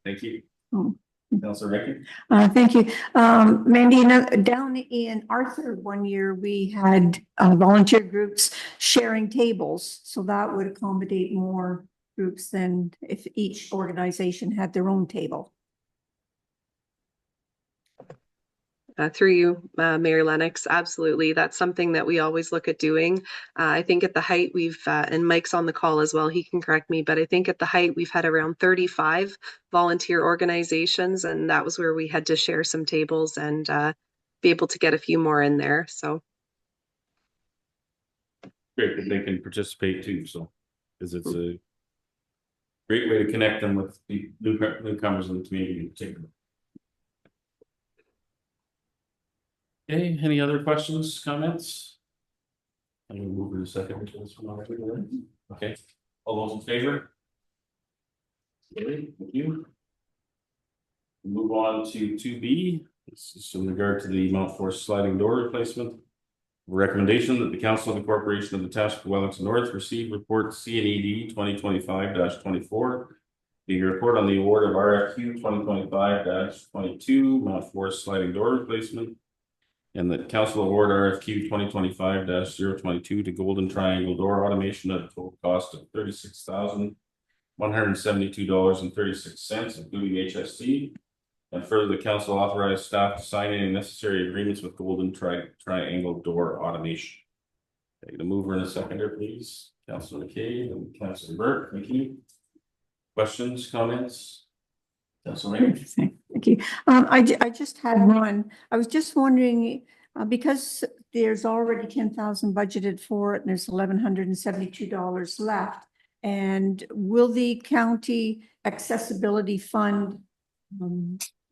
Thank you. Oh. Councilor Rankin? Thank you. Mandy, down in Arthur one year, we had volunteer groups sharing tables. So that would accommodate more groups than if each organization had their own table. Through you, Mayor Lennox, absolutely. That's something that we always look at doing. I think at the height we've, and Mike's on the call as well, he can correct me, but I think at the height we've had around 35 volunteer organizations, and that was where we had to share some tables and be able to get a few more in there. So Great that they can participate too, so because it's a great way to connect them with the newcomers in the community in particular. Okay, any other questions, comments? I'm gonna move in a second to this one already. Okay, all those in favor? Okay, thank you. Move on to 2B. This is in regard to the Mount Forest sliding door replacement. Recommendation that the Council of the Corporation of the Township of Wellington North receive report C and ED 2025-24. The report on the award of RFQ 2025-22 Mount Forest sliding door replacement. And that council award RFQ 2025-022 to Golden Triangle Door Automation at a total cost of $36,172.36, including HST. And further, the council authorized staff to sign any necessary agreements with Golden Triangle Door Automation. Take the mover and a seconder, please. Councilor McCabe and Councilor Burke. Thank you. Questions, comments? Councilor Ray. Thank you. I just had one. I was just wondering, because there's already 10,000 budgeted for it and there's $1,172 left. And will the county accessibility fund,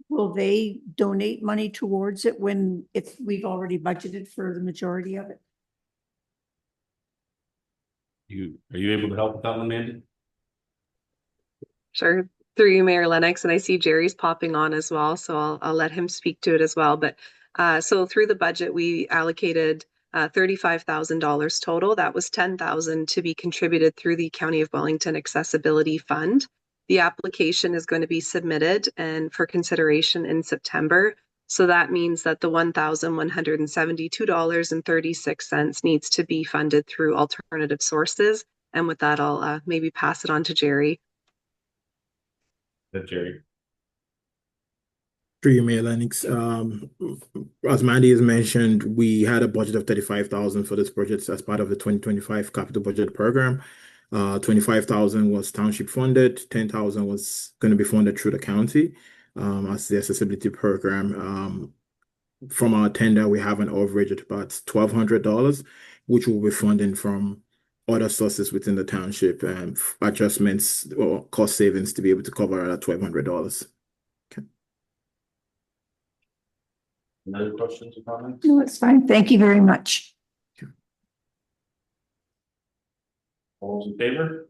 will they donate money towards it when we've already budgeted for the majority of it? Are you able to help with that one, Mandy? Sure. Through you, Mayor Lennox, and I see Jerry's popping on as well, so I'll let him speak to it as well. But so through the budget, we allocated $35,000 total. That was $10,000 to be contributed through the County of Wellington Accessibility Fund. The application is going to be submitted and for consideration in September. So that means that the $1,172.36 needs to be funded through alternative sources. And with that, I'll maybe pass it on to Jerry. Jerry. Through you, Mayor Lennox. As Mandy has mentioned, we had a budget of $35,000 for this project as part of the 2025 capital budget program. $25,000 was township funded, $10,000 was going to be funded through the county as the accessibility program. From our tender, we have an overage at about $1,200, which will be funding from other sources within the township and adjustments or cost savings to be able to cover that $1,200. Okay. Any other questions or comments? No, it's fine. Thank you very much. Okay. All those in favor?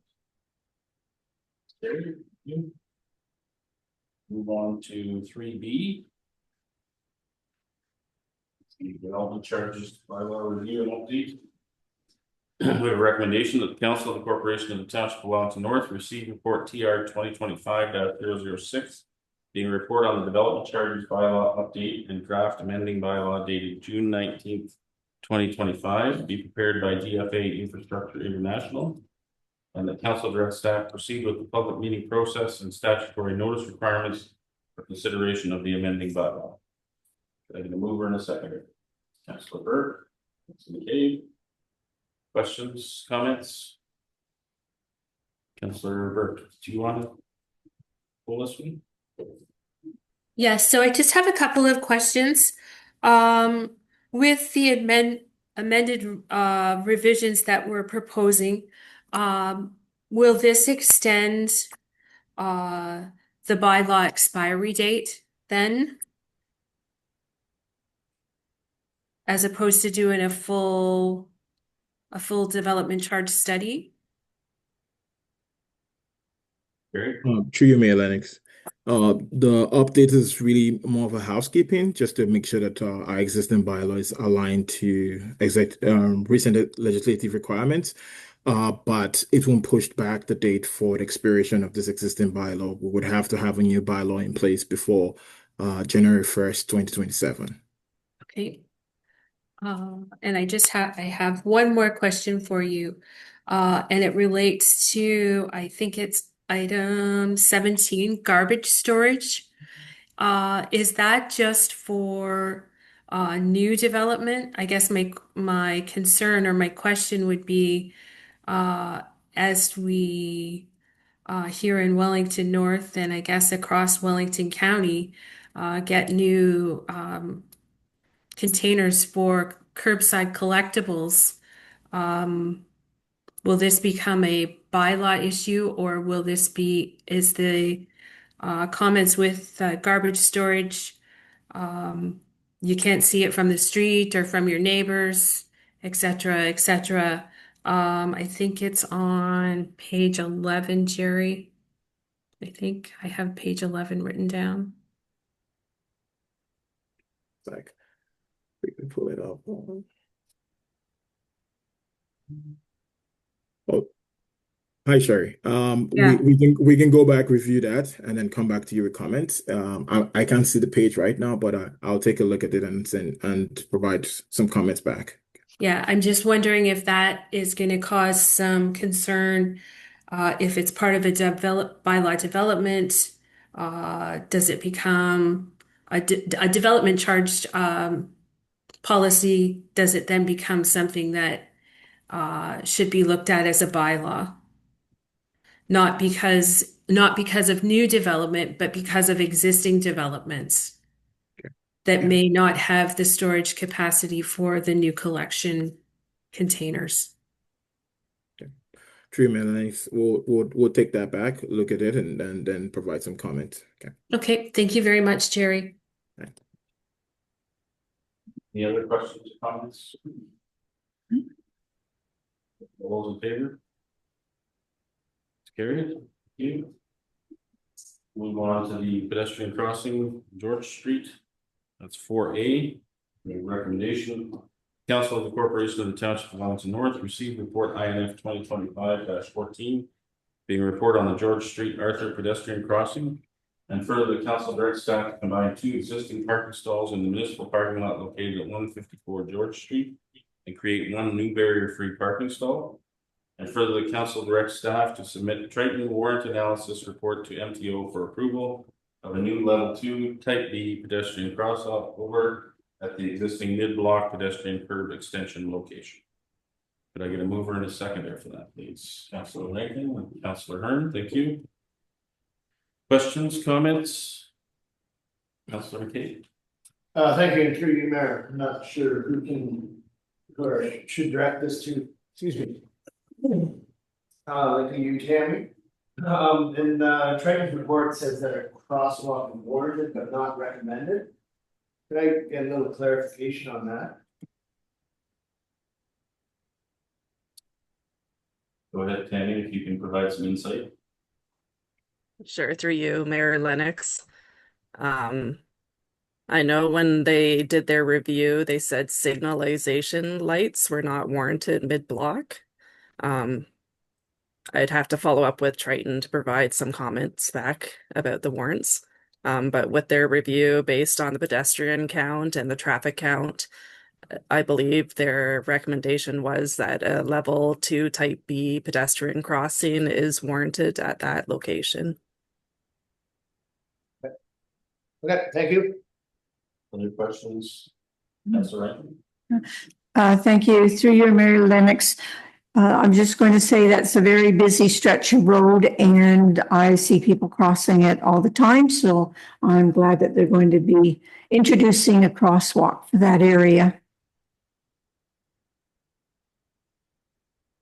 Carried. Move on to 3B. The development charges bylaw review and update. We have a recommendation that the Council of the Corporation of the Township of Wellington North receive report TR 2025-006, being a report on the development charges bylaw update and draft amending bylaw dated June 19th, 2025, be prepared by GFA Infrastructure International. And the council directs staff proceed with the public meeting process and statutory notice requirements for consideration of the amending bylaw. Can I get a mover and a seconder? Councilor Burke, Councilor McCabe. Questions, comments? Councilor Burke, do you want to pull this one? Yes, so I just have a couple of questions. With the amended revisions that we're proposing, will this extend the bylaw expiry date then? As opposed to doing a full development charge study? Very. Through you, Mayor Lennox. The update is really more of a housekeeping, just to make sure that our existing bylaw is aligned to recent legislative requirements. But it won't push back the date for the expiration of this existing bylaw. We would have to have a new bylaw in place before January 1st, 2027. Okay. And I have one more question for you. And it relates to, I think it's item 17, garbage storage. Is that just for new development? I guess my concern or my question would be, as we here in Wellington North and I guess across Wellington County get new containers for curbside collectibles, will this become a bylaw issue, or is the comments with garbage storage, you can't see it from the street or from your neighbors, et cetera, et cetera. I think it's on page 11, Jerry. I think I have page 11 written down. Like, we can pull it up. Oh, Hi, Sherry. Yeah. We can go back, review that, and then come back to you with comments. I can't see the page right now, but I'll take a look at it and provide some comments back. Yeah, I'm just wondering if that is going to cause some concern, if it's part of a bylaw development, does it become a development charged policy? Does it then become something that should be looked at as a bylaw? Not because of new development, but because of existing developments that may not have the storage capacity for the new collection containers. True, Melanie. We'll take that back, look at it, and then provide some comments. Okay. Okay, thank you very much, Jerry. Any other questions or comments? All those in favor? It's carried. Thank you. Move on to the pedestrian crossing, George Street. That's 4A. The recommendation. Council of the Corporation of the Township of Wellington North received report INF 2025-14, being a report on the George Street Arthur pedestrian crossing. And further, the council directs staff to combine 2 existing parking stalls in the municipal parking lot located at 154 George Street and create 1 new barrier-free parking stall. And further, the council directs staff to submit Triton warrant analysis report to MTO for approval of a new level 2 type B pedestrian crossover at the existing mid-block pedestrian curb extension location. Could I get a mover and a seconder for that, please? Councilor Rankin and Councilor Hearn, thank you. Questions, comments? Councilor McKay. Thank you, and through you, Mayor. I'm not sure who can or should direct this to, excuse me. Like you, Tammy. And Triton's report says that a crosswalk is warranted but not recommended. Could I get a little clarification on that? Go ahead, Tammy, if you can provide some insight. Sure, through you, Mayor Lennox. I know when they did their review, they said signalization lights were not warranted mid-block. I'd have to follow up with Triton to provide some comments back about the warrants. But with their review based on the pedestrian count and the traffic count, I believe their recommendation was that a level 2 type B pedestrian crossing is warranted at that location. Okay, thank you. Other questions? Councilor Rankin. Thank you. Through you, Mary Lennox. I'm just going to say that's a very busy stretch of road and I see people crossing it all the time. So I'm glad that they're going to be introducing a crosswalk for that area.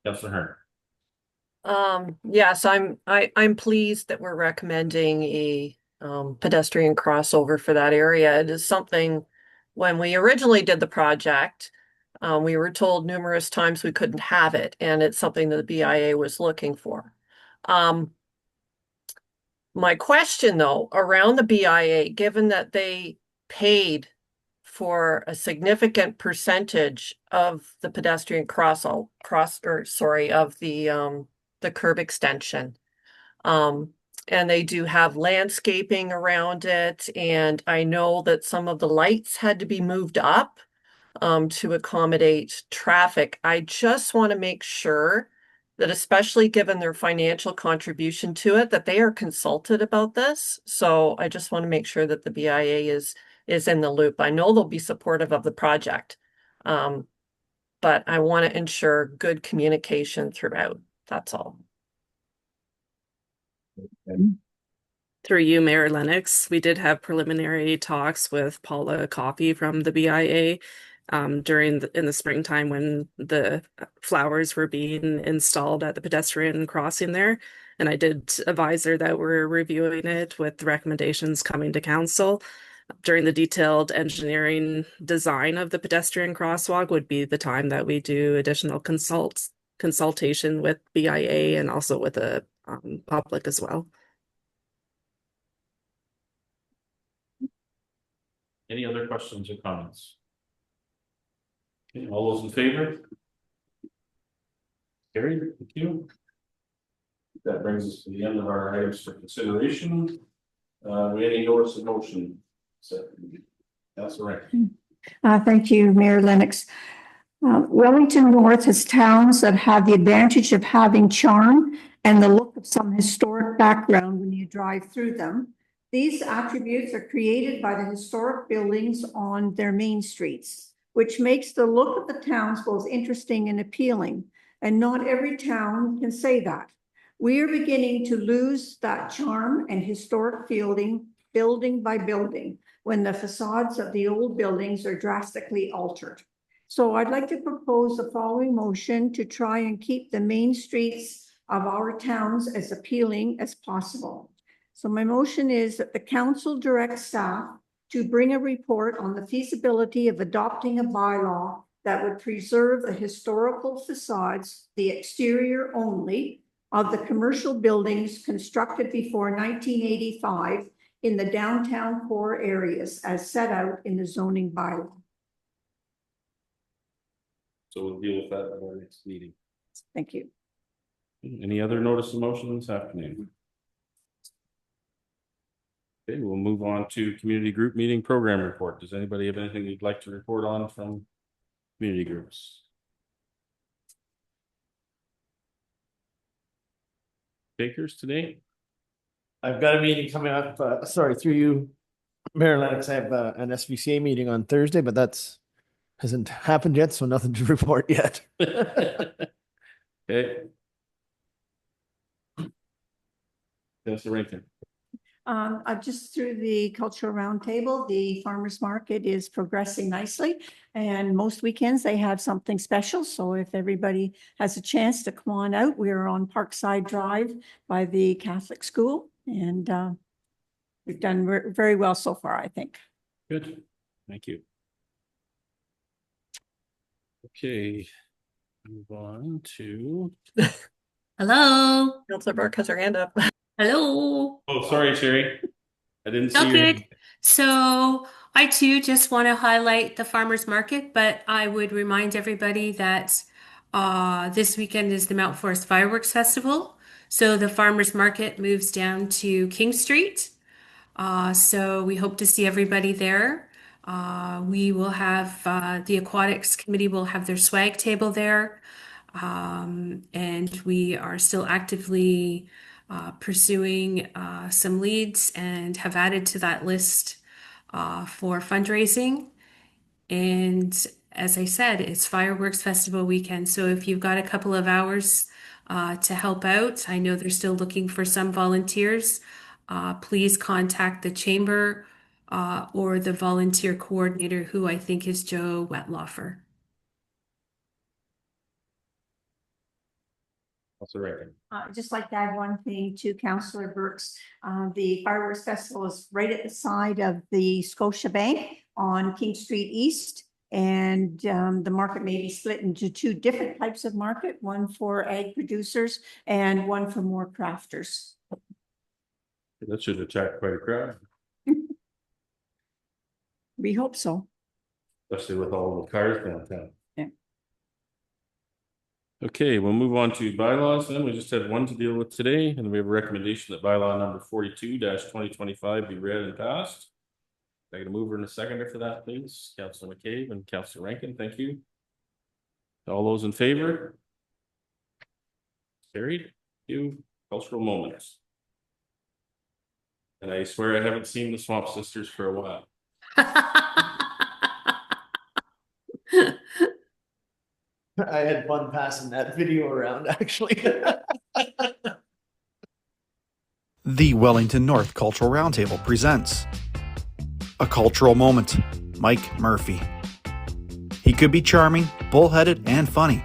Councilor Hearn. Yes, I'm pleased that we're recommending a pedestrian crossover for that area. It is something, when we originally did the project, we were told numerous times we couldn't have it, and it's something that the BIA was looking for. My question, though, around the BIA, given that they paid for a significant percentage of the pedestrian of the curb extension, and they do have landscaping around it, and I know that some of the lights had to be moved up to accommodate traffic. I just want to make sure that, especially given their financial contribution to it, that they are consulted about this. So I just want to make sure that the BIA is in the loop. I know they'll be supportive of the project, but I want to ensure good communication throughout. That's all. Through you, Mayor Lennox, we did have preliminary talks with Paula Coffey from the BIA in the springtime when the flowers were being installed at the pedestrian crossing there. And I did advise her that we're reviewing it with recommendations coming to council. During the detailed engineering design of the pedestrian crosswalk would be the time that we do additional consultation with BIA and also with the public as well. Any other questions or comments? Okay, all those in favor? Carried, thank you. That brings us to the end of our items for consideration. Any notice of motion? So, that's all right. Thank you, Mayor Lennox. Wellington North has towns that have the advantage of having charm and the look of some historic background when you drive through them. These attributes are created by the historic buildings on their main streets, which makes the look of the towns both interesting and appealing. And not every town can say that. We are beginning to lose that charm and historic feeling building by building when the facades of the old buildings are drastically altered. So I'd like to propose the following motion to try and keep the main streets of our towns as appealing as possible. So my motion is that the council directs staff to bring a report on the feasibility of adopting a bylaw that would preserve the historical facades, the exterior only, of the commercial buildings constructed before 1985 in the downtown core areas as set out in the zoning bylaw. So we'll deal with that at our next meeting. Thank you. Any other notice of motion this afternoon? Okay, we'll move on to community group meeting program report. Does anybody have anything you'd like to report on from community groups? Takers today? I've got a meeting coming up, through you, Mayor Lennox. I have an SVCA meeting on Thursday, but hasn't happened yet, so nothing to report yet. Okay. Councilor Rankin. Just through the cultural roundtable, the farmers market is progressing nicely, and most weekends they have something special. So if everybody has a chance to come on out, we're on Parkside Drive by the Catholic school, and we've done very well so far, I think. Good, thank you. Okay, move on to. Hello. Councilor Burke has her hand up. Hello. Oh, sorry, Sherry. I didn't see Okay. you. So I too just want to highlight the farmers market, but I would remind everybody that this weekend is the Mount Forest Fireworks Festival. So the farmers market moves down to King Street. So we hope to see everybody there. We will have the aquatics committee will have their swag table there. And we are still actively pursuing some leads and have added to that list for fundraising. And as I said, it's Fireworks Festival weekend. So if you've got a couple of hours to help out, I know they're still looking for some volunteers. Please contact the chamber or the volunteer coordinator, who I think is Joe Wetlaufer. Just like to add one thing to Councillor Burke's. The Fireworks Festival is right at the side of the Scotia Bank on King Street East. And the market may be split into two different types of market, one for ag producers and one for more crafters. That should attract quite a crowd. We hope so. Especially with all the cars downtown. Yeah. Okay, we'll move on to bylaws then. We just had one to deal with today, and we have a recommendation that bylaw number 42-2025 be read and passed. I get a mover and a seconder for that, please. Councilor McCabe and Councilor Rankin, thank you. All those in favor? Carried. Thank you. Cultural moments. And I swear I haven't seen the Swamp Sisters for a while. I had fun passing that video around, actually. The Wellington North Cultural Roundtable presents A Cultural Moment, Mike Murphy. He could be charming, bullheaded, and funny.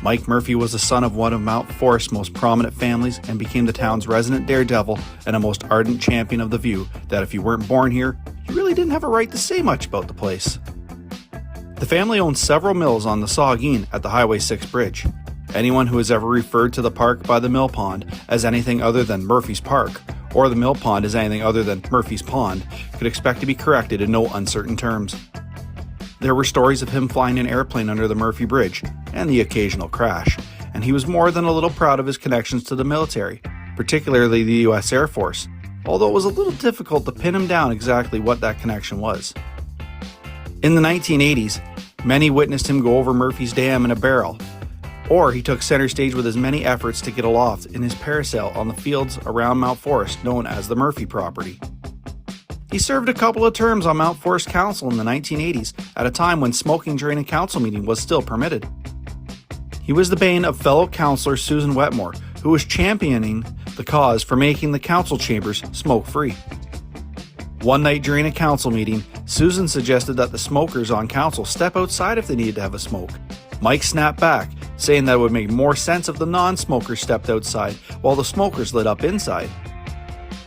Mike Murphy was the son of one of Mount Forest's most prominent families and became the town's resident daredevil and a most ardent champion of the view that if you weren't born here, you really didn't have a right to say much about the place. The family owns several mills on the Saugeen at the Highway 6 bridge. Anyone who has ever referred to the park by the mill pond as anything other than Murphy's Park, or the mill pond as anything other than Murphy's Pond, could expect to be corrected in no uncertain terms. There were stories of him flying an airplane under the Murphy Bridge, and the occasional crash, and he was more than a little proud of his connections to the military, particularly the U.S. Air Force, although it was a little difficult to pin him down exactly what that connection was. In the 1980s, many witnessed him go over Murphy's Dam in a barrel, or he took center stage with his many efforts to get aloft in his parasail on the fields around Mount Forest known as the Murphy property. He served a couple of terms on Mount Forest Council in the 1980s at a time when smoking during a council meeting was still permitted. He was the bane of fellow councillor Susan Wetmore, who was championing the cause for making the council chambers smoke-free. One night during a council meeting, Susan suggested that the smokers on council step outside if they needed to have a smoke. Mike snapped back, saying that it would make more sense if the non-smokers stepped outside while the smokers lit up inside.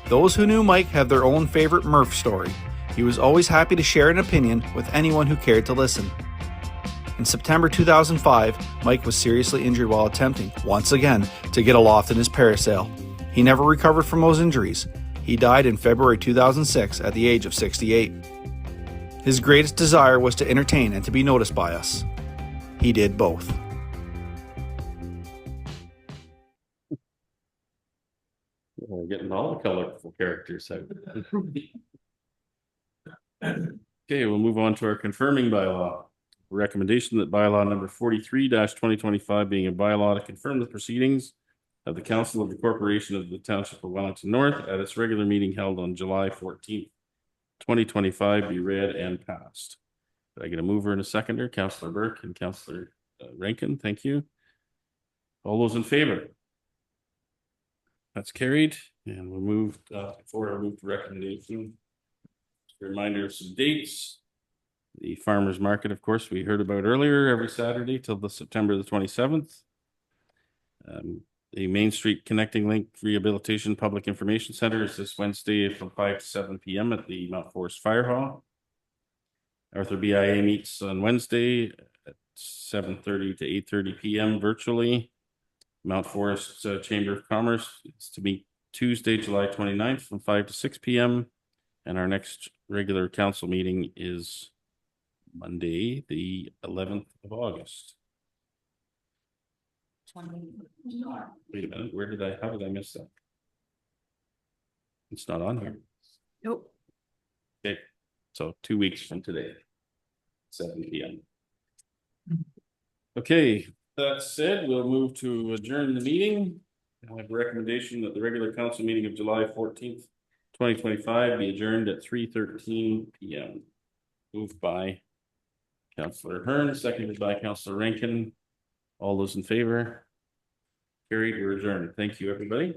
Those who knew Mike have their own favorite Murph story. He was always happy to share an opinion with anyone who cared to listen. In September 2005, Mike was seriously injured while attempting, once again, to get aloft in his parasail. He never recovered from those injuries. He died in February 2006 at the age of 68. His greatest desire was to entertain and to be noticed by us. He did both. We're getting all the colorful characters out. Okay, we'll move on to our confirming bylaw. Recommendation that bylaw number 43-2025 being a bylaw to confirm the proceedings of the Council of the Corporation of the Township of Wellington North at its regular meeting held on July 14th, 2025 be read and passed. Did I get a mover and a seconder? Councillor Burke and Councillor Rankin, thank you. All those in favor? That's carried, and we'll move before I move to recommendation. Just a reminder of some dates. The farmers market, of course, we heard about earlier, every Saturday till the September the 27th. The Main Street Connecting Link Rehabilitation Public Information Center is this Wednesday from 5 to 7 p.m. at the Mount Forest Fire Hall. Arthur BIA meets on Wednesday at 7:30 to 8:30 p.m. virtually. Mount Forest Chamber of Commerce is to meet Tuesday, July 29th from 5 to 6 p.m. And our next regular council meeting is Monday, the 11th of August. Wait a minute, how did I miss that? It's not on here. Nope. Okay, so 2 weeks from today, 7 p.m. Okay, that said, we'll move to adjourn the meeting. I have a recommendation that the regular council meeting of July 14th, 2025 be adjourned at 3:13 p.m. Moved by Councillor Hearn, seconded by Councillor Rankin. All those in favor? Carried, we're adjourned. Thank you, everybody.